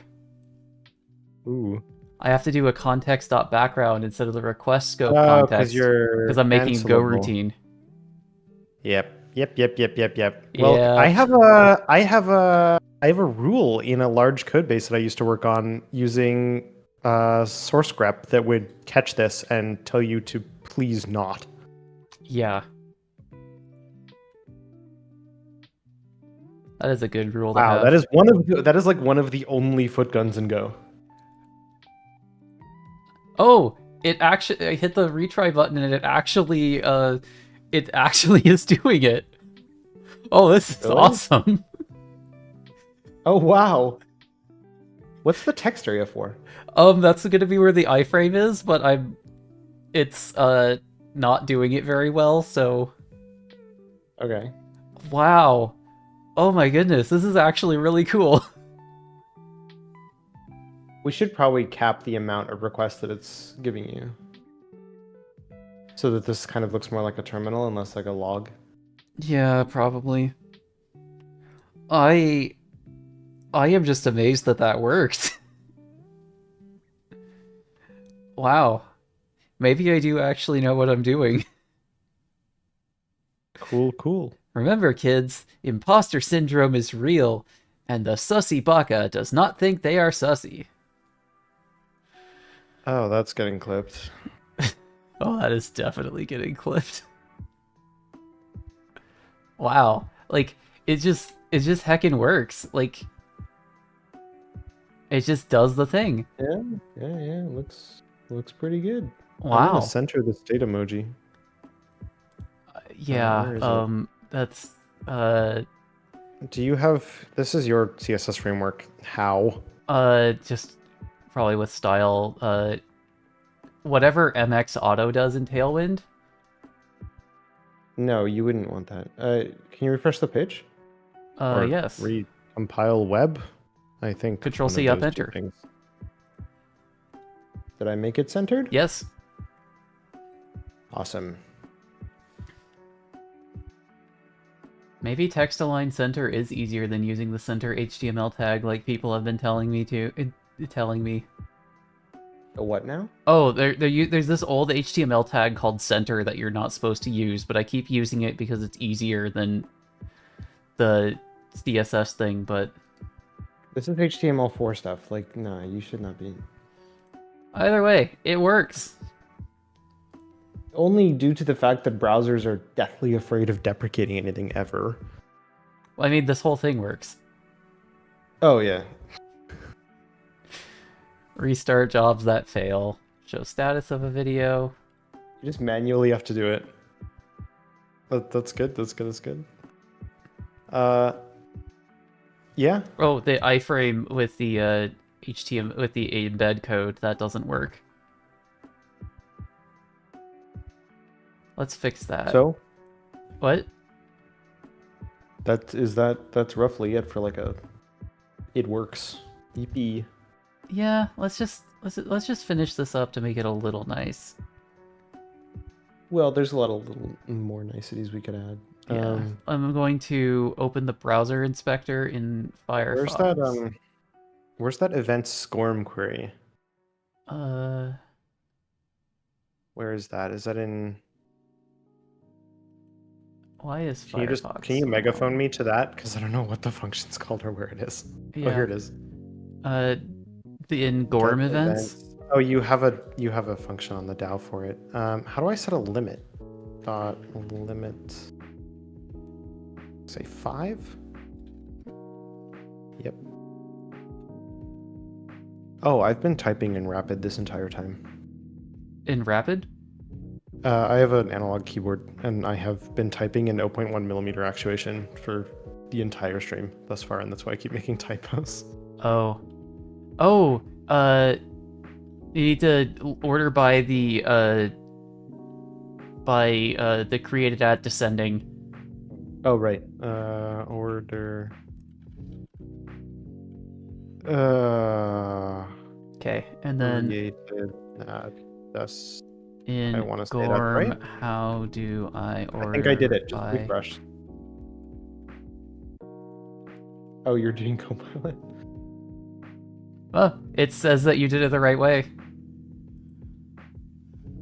Ooh. I have to do a context.background instead of the request scope Oh, context. you're Because I'm making a Go cancelable. routine. Yep. Well, Yeah. I have a rule in a large code base that I used to work on using source grep that would catch this and tell you to please not. Yeah. That is a good rule to Wow, have. that is like one of the only foot guns in Go. Oh, I hit the retry button and it actually is doing it. Oh, this is Really? awesome. Oh wow. What's the text area for? That's gonna be where the iframe is, but it's not doing it very well, so Okay. wow. Oh my goodness, this is actually really cool. We should probably cap the amount of requests that it's giving you. So that this kind of looks more like a terminal and less like a log. Yeah, probably. I am just amazed that that worked. Wow. Maybe I do actually know what I'm doing. Cool. Remember, kids, imposter syndrome is real, and the sussy baka does not think they are sussy. Oh, that's getting clipped. Oh, that is definitely getting clipped. Wow. Like, it just heckin' works. Like, it just does the thing. Yeah. Looks pretty good. I'm Wow. gonna center this date emoji. Yeah, where is it? that's Do you have this is your CSS framework? How? just probably with style, whatever MX Auto does in Tailwind. No, you wouldn't want that. Can you refresh the page? Or Yes. Read. Compile web. I think Control one C of up, those two enter. things. Did I make it centered? Yes. Awesome. Maybe text align center is easier than using the center HTML tag like people have been telling me to. Telling me. The what now? Oh, there's this old HTML tag called center that you're not supposed to use, but I keep using it because it's easier than the CSS thing, but... This is HTML4 stuff. Like, no, you should not be. Either way, it works. Only due to the fact that browsers are deathly afraid of deprecating anything ever. Well, I mean, this whole thing works. Oh, yeah. Restart jobs that fail. Show status of a video. You just manually have to do it. That's good. That's good. That's good. Yeah. Oh, the iframe with the HTML with the embed code that doesn't work. Let's fix that. So What? that's roughly it for like a it works EP. Yeah, let's just finish this up to make it a little nice. Well, there's a lot of little more niceties we could add. Yeah, I'm going to open the browser inspector in Firefox. Where's that event SCORM query? Where is that? Is that in? Why is Can you Firefox? can you megaphone me to that? Because I don't know what the function's called or where it is. Yeah. Oh, here it is. The in Gorm Get events. Oh, you have a function on the DAO for it. How do I set a limit? Dot limit. Say 5. Yep. Oh, I've been typing in Rapid this entire time. In Rapid? I have an analog keyboard, and I have been typing in 0.1 millimeter actuation for the entire stream thus far, and that's why I keep making typos. Oh. You need to order by the created at descending. Oh, right. Order. Okay, and then Created at this. in I wanna say that Gorm, right. how do I order? I think I did it. Just by... refresh. Oh, you're doing Copilot? Oh, it says that you did it the right way.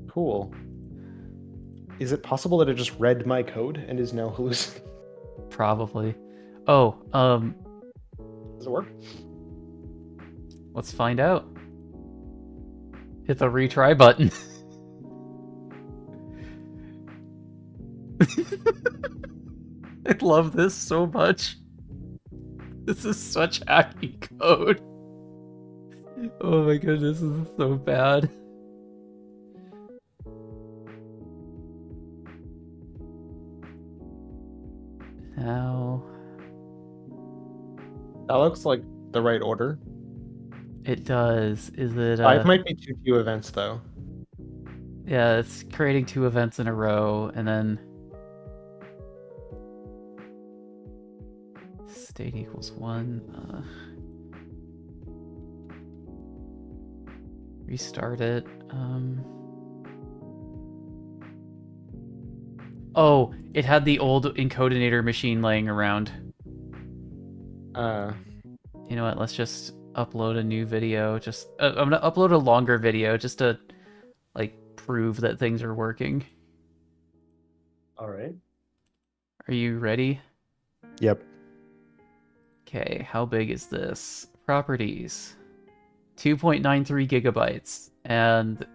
Cool. Is it possible that it just read my code and is now hallucinating? Probably. Oh, Does it work? let's find out. Hit the retry button. I love this so much. This is such hacky code. Oh my goodness, this is so bad. Now... That looks like the right order. It does. Is it... 5 might be too few events, though. Yeah, it's creating 2 events in a row, and then... State equals 1. Restart it. Oh, it had the old encodinator machine laying around. You know what? Let's just upload a new video. Just I'm gonna upload a longer video just to like prove that things are working. All right. Are you ready? Yep. Okay, how big is this? Properties. 2.93 gigabytes. And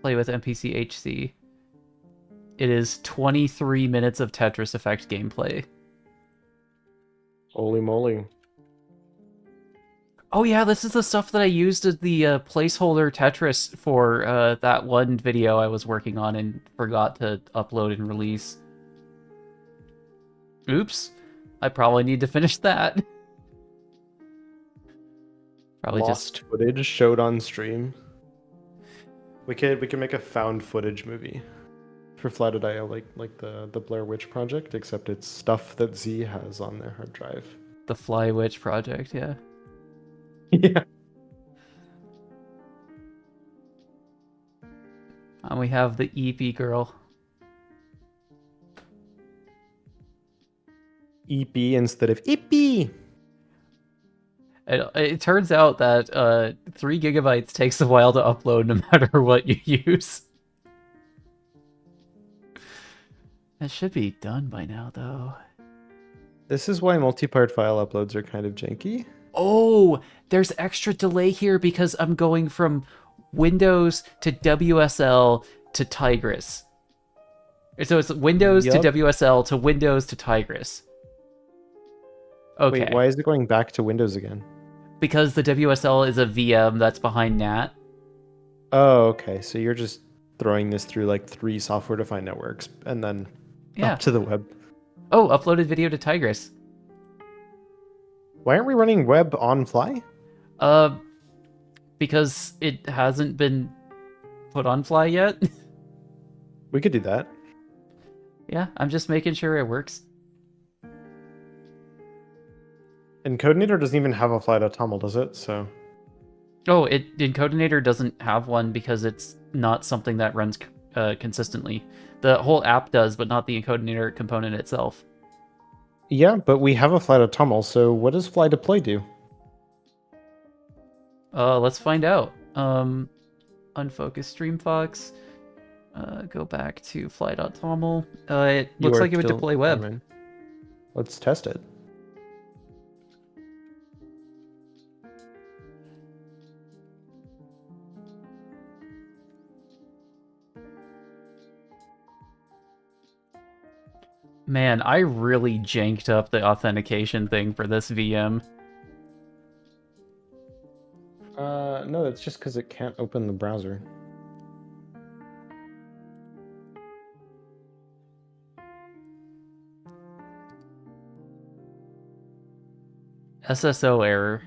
play with NPCHC. It is 23 minutes of Tetris Effect gameplay. Holy moly. Oh yeah, this is the stuff that I used as the placeholder Tetris for that one video I was working on and forgot to upload and release. Oops. I probably need to finish that. Probably Lost footage showed on stream We could make a found footage movie. for Flatout.io, like the Blair Witch Project, except it's stuff that Z has on their hard drive. the Fly Witch project, yeah. Yeah. And we have the EP girl. EP instead of EP. It turns out that 3 gigabytes takes a while to upload no matter what you use. That should be done by now, though. This is why multi-part file uploads are kind of janky. Oh, there's extra delay here because I'm going from Windows to WSL to Tigris. So it's Windows to Yup. WSL to Windows to Tigris. Okay. Wait, why is it going back to Windows again? Because the WSL is a VM that's behind NAT. Oh, okay. So you're just throwing this through like 3 software-defined networks and then Yeah. up to the web. Oh, uploaded video to Tigris. Why aren't we running web on Fly? Because it hasn't been put on Fly yet. We could do that. Yeah, I'm just making sure it works. And Codeinator doesn't even have a fly.toml, does it? So Oh, Encodinator doesn't have one because it's not something that runs consistently. The whole app does, but not the Encodinator component itself. yeah, but we have a fly.toml. So what does fly deploy do? Let's find out. Unfocused StreamFox. Go back to fly.toml. It You looks are like it would still- deploy web. Never mind. Let's test it. Man, I really janked up the authentication thing for this VM. No, that's just because it can't open the browser. SSO error.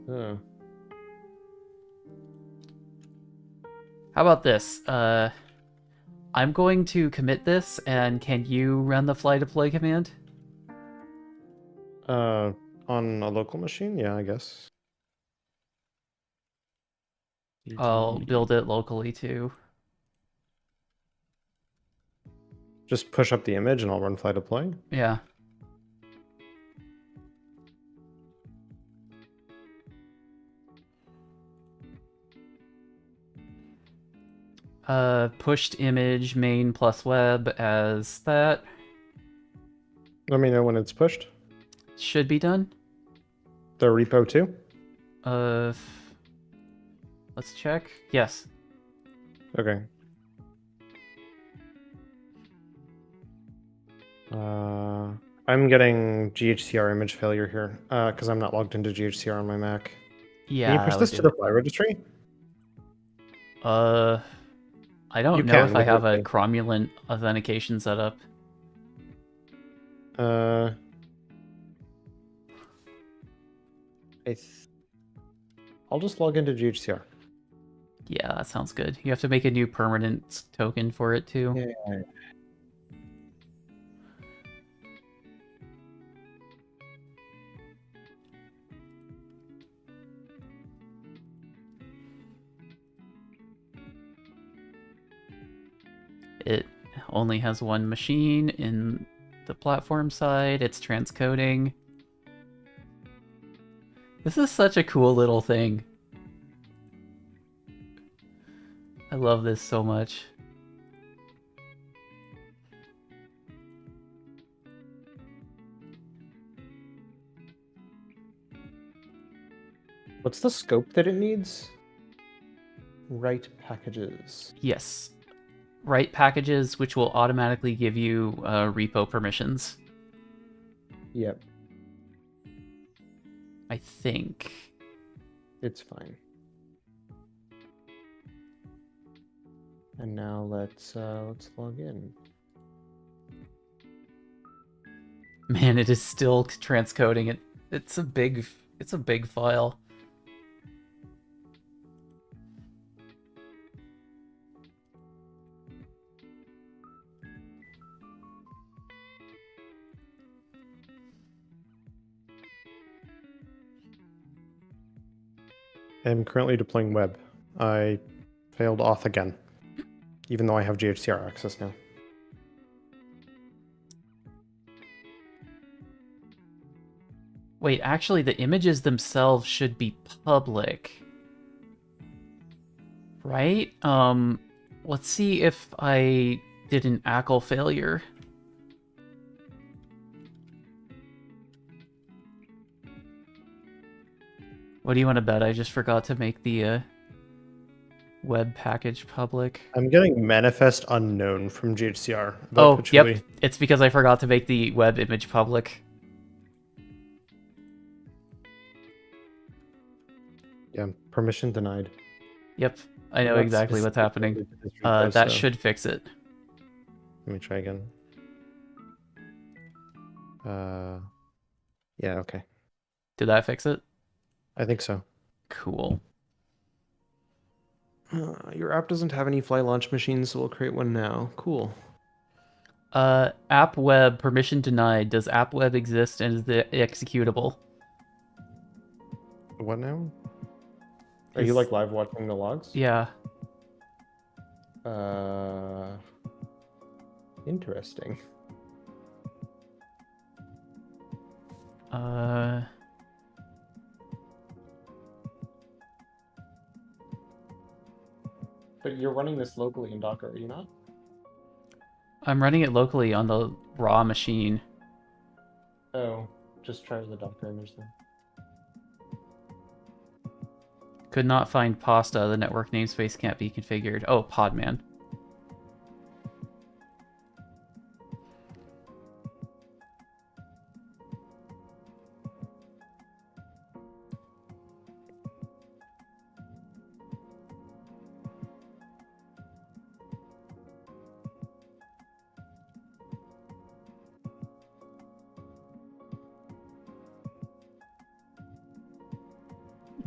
Oh. How about this? I'm going to commit this, and can you run the fly deploy command? On a local machine? Yeah, I guess. I'll build it locally too. Just push up the image and I'll run fly deploy. Yeah. Pushed image main plus web as that. Let me know when it's pushed. Should be done. The repo too? Let's check. Yes. Okay. I'm getting GHCR image failure here because I'm not logged into GHCR on my Mac. Yeah. Can you push that this would to do the fly registry? it. I don't You know can if I with have a the- cromulent authentication set up. I I'll just log into GHCR. Yeah, that sounds good. You have to make a new permanent token for it too. Yeah. It only has one machine in the platform side. It's transcoding. This is such a cool little thing. I love this so much. What's the scope that it needs? Write packages. Yes. Write packages, which will automatically give you repo permissions. Yep, I think. it's fine. And now let's log in. Man, it is still transcoding it. It's a big file. am currently deploying web. I failed auth again, even though I have GHCR access now. Wait, actually, the images themselves should be public. Right? Let's see if I did an ACL failure. What do you want to bet? I just forgot to make the web package public. I'm getting manifest unknown from GHCR about Oh, patchouli. yep. It's because I forgot to make the web image public. Yeah, permission denied. Yep. I know That's exactly what's happening. specifically to this repo, That so should fix it. Let me try again. Yeah, okay. Did that fix it? I think so. Cool. Your app doesn't have any fly launch machines, so we'll create one now. Cool. App web permission denied. Does app web exist and is it executable? What now? Are you like live watching the logs? Yeah. Interesting. But you're running this locally in Docker, are you not? I'm running it locally on the raw machine. Oh, just try the Docker image then. Could not find pasta. The network namespace can't be configured. Oh, Podman.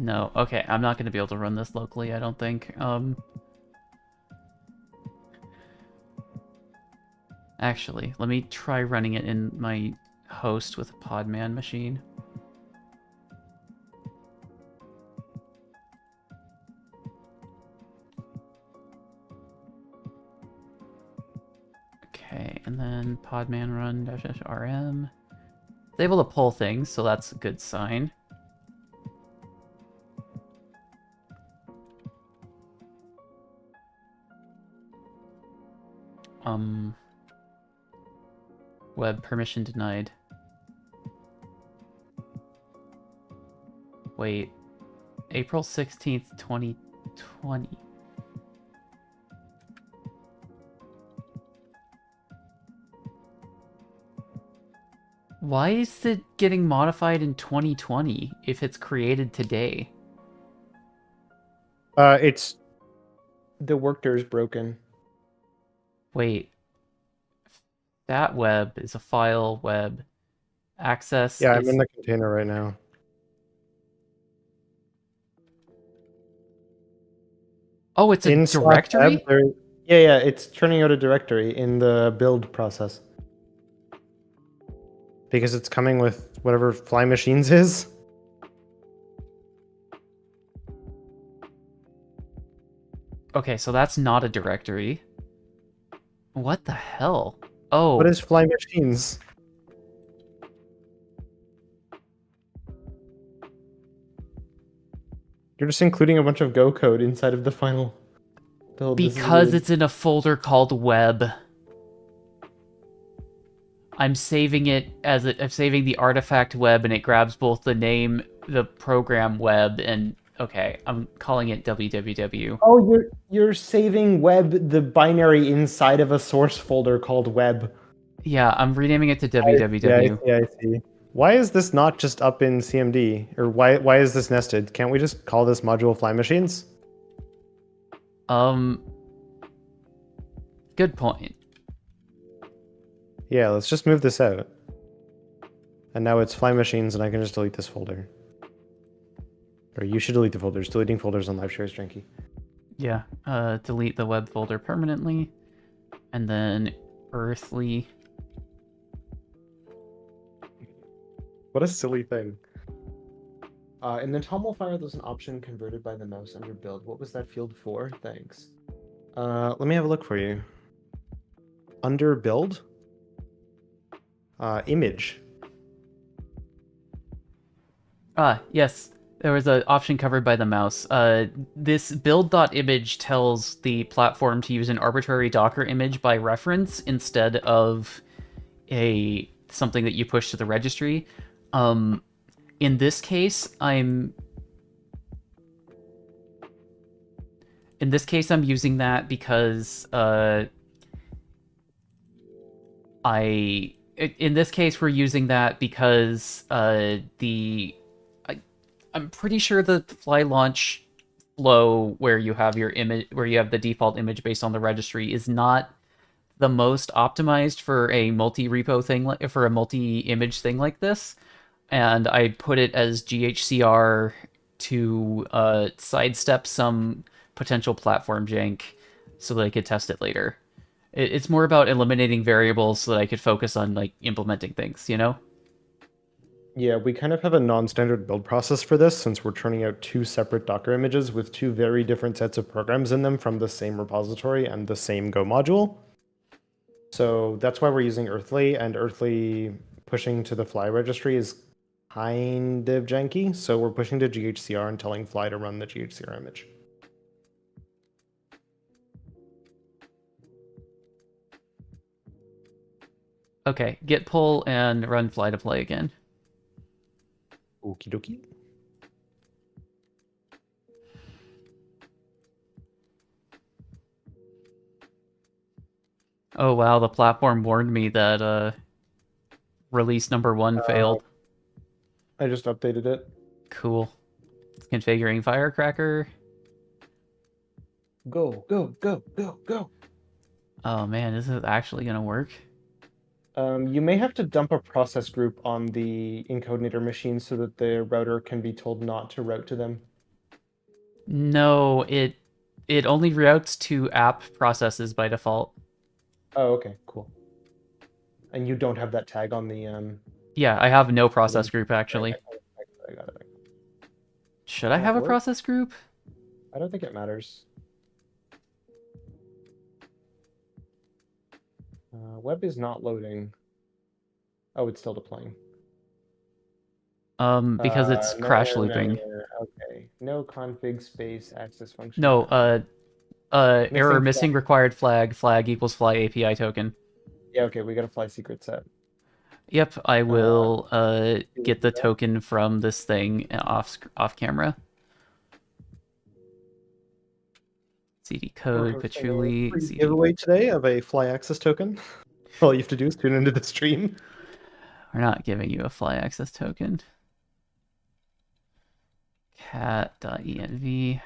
No, okay, I'm not going to be able to run this locally, I don't think. Actually, let me try running it in my host with a Podman machine. Okay, and then podman run -rm. It's able to pull things, so that's a good sign. Web permission denied. Wait. April 16th, 2020. Why is it getting modified in 2020 if it's created today? It's The worker is broken. Wait. That web is a file web. Access yeah, I'm is... in the container right now. Oh, it's a In directory? /dev, there- Yeah, it's turning out a directory in the build process. because it's coming with whatever fly machines is. Okay, so that's not a directory. What the hell? Oh. What is fly machines? You're just including a bunch of Go code inside of the final build. This is Because weird. it's in a folder called web. I'm saving it as I'm saving the artifact web, and it grabs both the name, the program web, and okay, I'm calling it www. Oh, you're saving web, the binary inside of a source folder called web. Yeah, I'm renaming it to www. I see. Why is this not just up in CMD? Or why is this nested? Can't we just call this module fly machines? Good point. Yeah, let's just move this out. And now it's fly machines, and I can just delete this folder. Or you should delete the folders. Deleting folders on LiveShare is janky. Yeah, delete the web folder permanently, and then earthly. What a silly thing. In the tumble file, there's an option converted by the mouse under build. What was that field for? Thanks. Let me have a look for you. Under build, image. Yes. There was an option covered by the mouse. This build.image tells the platform to use an arbitrary Docker image by reference instead of something that you push to the registry. In this case, I'm using that because in this case we're using that because I'm pretty sure the fly launch flow where you have your image, where you have the default image based on the registry, is not the most optimized for a multi-repo thing, for a multi-image thing like this. And I put it as GHCR to sidestep some potential platform jank so that I could test it later. It's more about eliminating variables so that I could focus on like implementing things, you know? Yeah, we kind of have a non-standard build process for this since we're turning out two separate Docker images with two very different sets of programs in them from the same repository and the same Go module. So that's why we're using Earthly, and Earthly pushing to the Fly registry is kind of janky. So we're pushing to GHCR and telling Fly to run the GHCR image. Okay, git pull and run fly to play again. Okie dokie. Oh wow, the platform warned me that release number 1 failed. I just updated it. Cool. It's configuring Firecracker. Go, go, go, go, go. Oh man, this is actually gonna work. You may have to dump a process group on the encodenator machine so that the router can be told not to route to them. No, it only routes to app processes by default. Oh, okay, cool. And you don't have that tag on the Yeah, I have no process group actually. I got it. Should I have a Work? process group? I don't think it matters. Web is not loading. Oh, it's still deploying. Because it's No crash error, no looping. error. Okay. No config space access function. No, error missing flag. required flag equals fly API token. Yeah, okay, we got a fly secret set. Yep, I will get the that. token from this thing off camera. CD code, patchouli, Free CD. giveaway today of a Fly access token. All you have to do is tune into the stream. We're not giving you a fly access token. cat.env.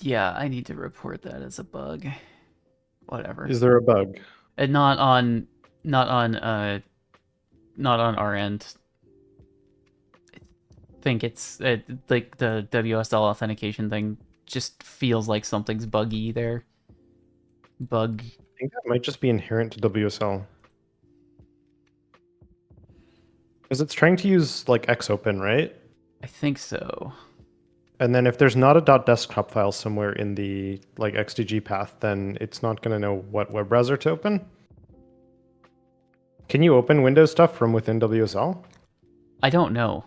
Yeah, I need to report that as a bug. Whatever. Is there a bug? And not on our end. I think it's like the WSL authentication thing just feels like something's buggy there. Bug. I think that might just be inherent to WSL. Because it's trying to use like xopen, right? I think so. And then if there's not a .desktop file somewhere in the like XDG path, then it's not going to know what web browser to open. Can you open Windows stuff from within WSL? I don't know.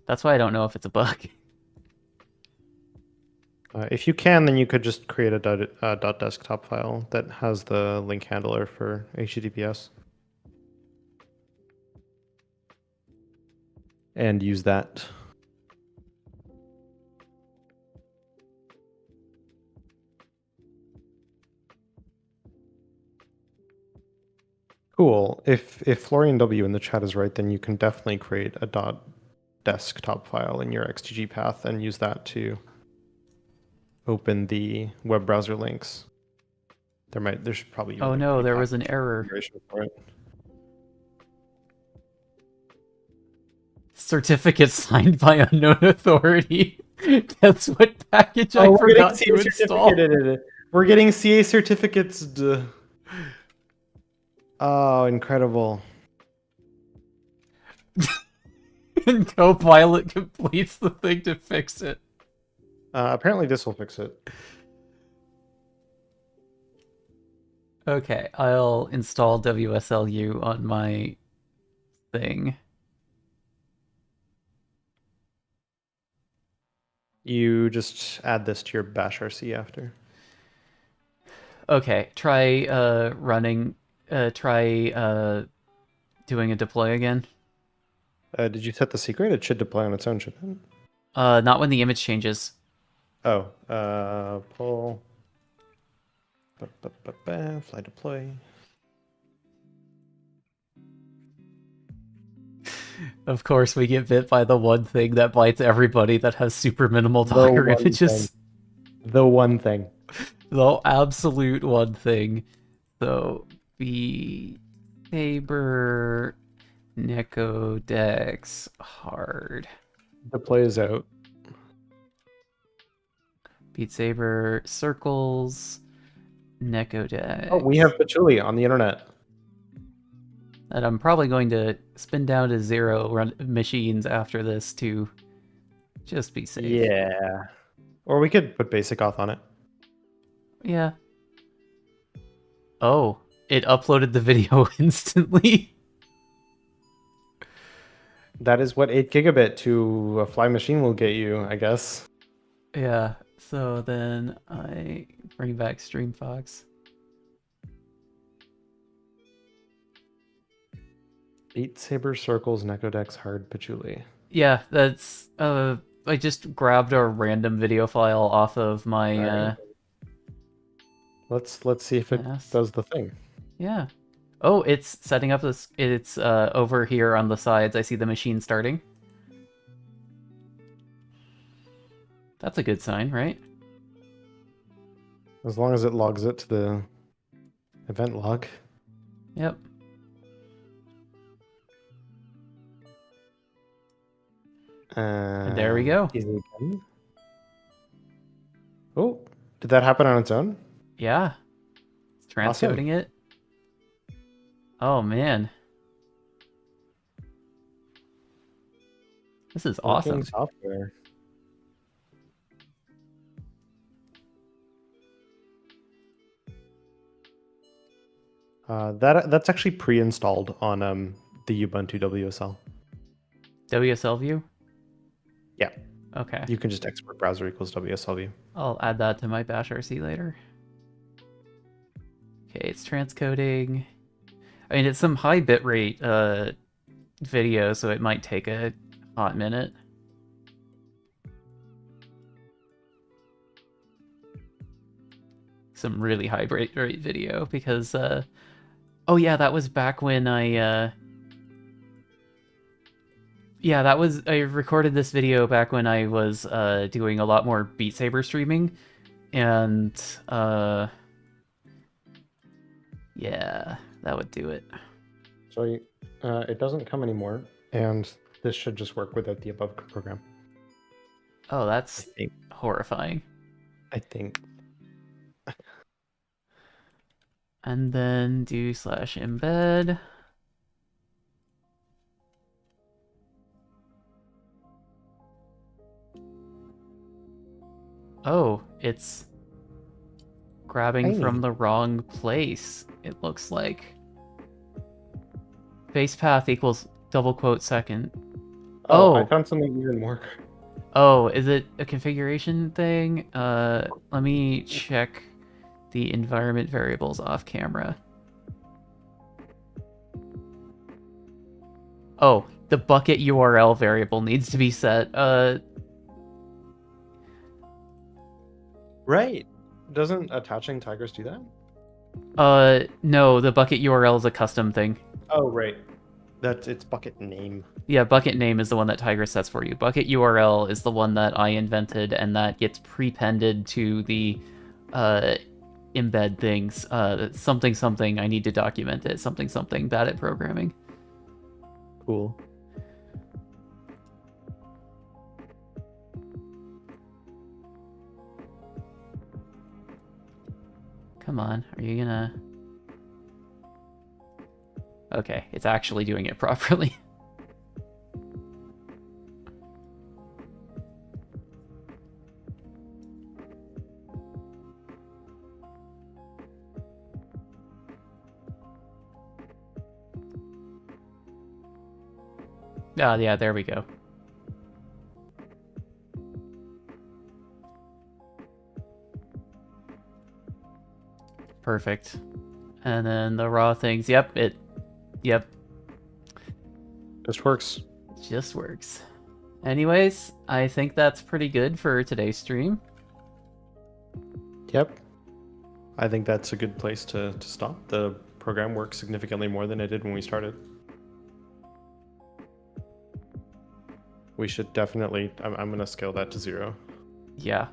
That's why I don't know if it's a bug. If you can, then you could just create a .desktop file that has the link handler for HTTPS. And use that. Cool. If Florian W in the chat is right, then you can definitely create a .desktop file in your XTG path and use that to open the web browser links. There should probably even Oh a no, there was pre-packaged an error. configuration for it. Certificate signed by unknown authority. That's what package I Oh, we're getting forgot to CA install. certificate. We're getting CA certificates. Oh, incredible. And Copilot completes the thing to fix it. Apparently this will fix it. Okay, I'll install WSLU on my thing. You just add this to your bash RC after. Okay, try doing a deploy again. Did you set the secret? It should deploy on its own, shouldn't it? Not when the image changes. Oh, pull. Fly deploy. Of course, we get bit by the one thing that bites everybody that has super minimal The Docker one images. The one thing. The absolute one thing. So, B Saber Necodex hard. Deploy is out. Beat Saber circles Necodex. Oh, we have patchouli on the internet. And I'm probably going to spin down to 0 machines after this to just be safe. Yeah. Or we could put basic auth on it. Yeah. Oh, it uploaded the video instantly. That is what 8 gigabit to a fly machine will get you, I guess. Yeah, so then I bring back StreamFox. Beat Saber circles Necodex hard patchouli. Yeah, that's I just grabbed a random video file off of my Alright. Let's see if it NAS. does the thing. Yeah. Oh, it's setting up this. It's over here on the sides. I see the machine starting. That's a good sign, right? As long as it logs it to the event log. Yep. And there we go. Easy again. Oh, did that happen on its own? Yeah. It's transcoding it. Oh, man. This is awesome. Working software. That's actually pre-installed on the Ubuntu WSL. WSL view? Yeah. Okay. You can just export browser equals WSL view. I'll add that to my bash RC later. Okay, it's transcoding. I mean, it's some high bitrate video, so it might take a hot minute. Some really high bitrate video because, oh yeah, that was back when I recorded this video back when I was doing a lot more Beat Saber streaming, and yeah, that would do it. So it doesn't come anymore, and this should just work without the above program. Oh, that's horrifying. I think. And then do /embed. Oh, it's grabbing from the wrong place, it looks like. Base path equals /second. Oh, I found something even more. Oh, is it a configuration thing? Let me check the environment variables off camera. Oh, the bucket URL variable needs to be set. Right. Doesn't attaching tigers do that? No, the bucket URL is a custom thing. Oh, right. That's its bucket name. Yeah, bucket name is the one that Tiger sets for you. Bucket URL is the one that I invented, and that gets prepended to the embed things. Something something, I need to document it. Something something, bad at programming. Cool. Come on, are you gonna... Okay, it's actually doing it properly. Oh, yeah, there we go. Perfect. And then the raw things, yep. Just works. Just works. Anyways, I think that's pretty good for today's stream. Yep. I think that's a good place to stop. The program works significantly more than it did when we started. We should definitely... I'm going to scale that to 0. Yeah.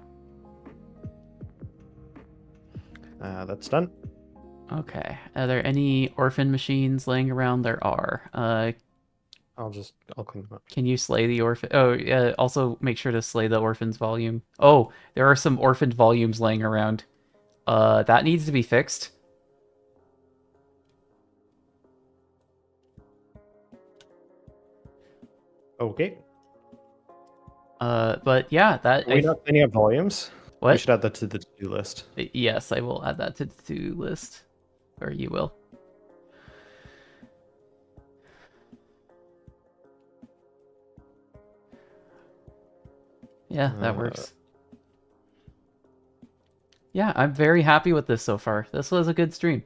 That's done. Okay. Are there any orphan machines laying around? There are. I'll clean them up. Can you slay the orphan? Oh, yeah. Also, make sure to slay the orphan's volume. Oh, there are some orphaned volumes laying around. That needs to be fixed. Okay. But yeah, that... Are we not cleaning up volumes? What? We should add that to the to-do list. Yes, I will add that to the to-do list. Or you will. Yeah, that works. Yeah, I'm very happy with this so far. This was a good stream.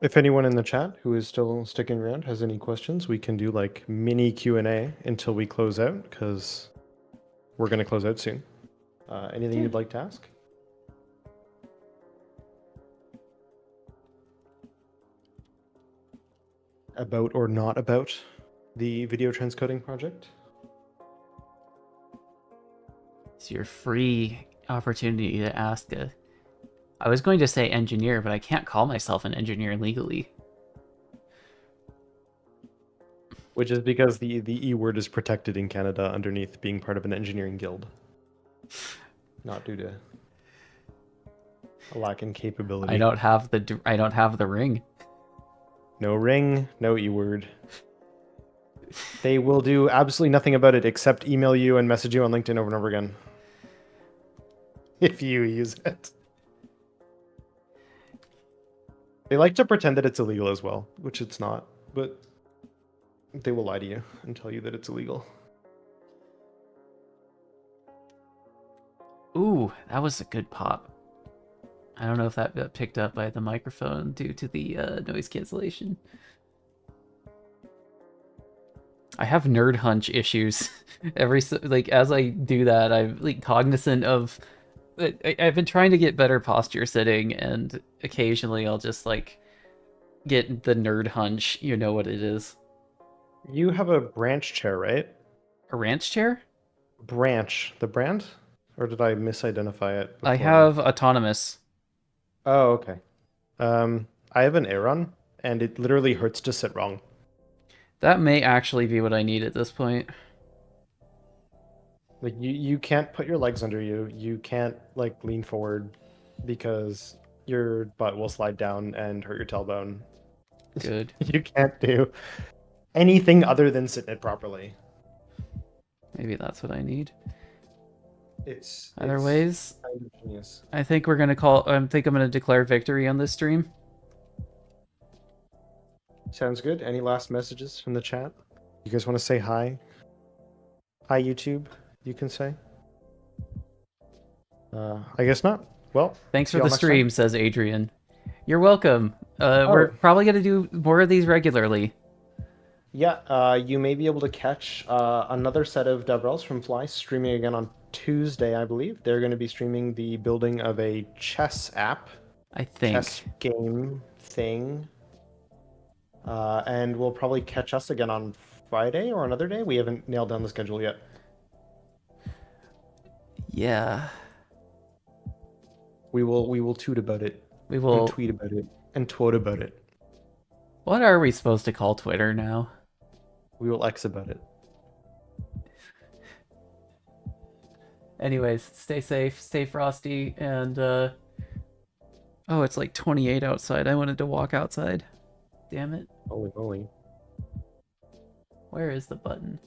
If anyone in the chat who is still sticking around has any questions, we can do like mini Q&A until we close out, because we're going to close out soon. Anything you'd like to ask? About or not about the video transcoding project? It's your free opportunity to ask I was going to say engineer, but I can't call myself an engineer legally. Which is because the E word is protected in Canada underneath being part of an engineering guild. Not due to a lack in capability. I don't have the ring. No ring, no E word. They will do absolutely nothing about it except email you and message you on LinkedIn over and over again. If you use it. They like to pretend that it's illegal as well, which it's not, but they will lie to you and tell you that it's illegal. Ooh, that was a good pop. I don't know if that got picked up by the microphone due to the noise cancellation. I have nerd hunch issues. As I do that, I'm cognizant of... I've been trying to get better posture sitting, and occasionally I'll just get the nerd hunch. You know what it is. You have a branch chair, right? A ranch chair? Branch. The brand? Or did I misidentify it before? I have autonomous. Oh, okay. I have an Aeron, and it literally hurts to sit wrong. That may actually be what I need at this point. Like you can't put your legs under you. You can't lean forward because your butt will slide down and hurt your tailbone. Good. You can't do anything other than sit in it properly. Maybe that's what I need. It's Other ways? kind of genius. I think we're gonna I'm gonna declare victory on this stream. Sounds good. Any last messages from the chat? You guys want to say hi? Hi, YouTube. You can say. I guess not. Well, Thanks see for y'all the next stream, time. says Adrian. You're welcome. We're probably gonna do more of these regularly. Yeah, you may be able to catch another set of DevRels from Fly streaming again on Tuesday, I believe. They're going to be streaming the building of a chess app, I chess think. game thing. And we'll probably catch us again on Friday or another day. We haven't nailed down the schedule yet. Yeah. We will toot about it. We And will. tweet about it. And tweet about it. What are we supposed to call Twitter now? We will X about it. Anyways, stay safe, stay frosty, and oh, it's like 28 outside. I wanted to walk outside. Damn it. Holy moly. Where is the button?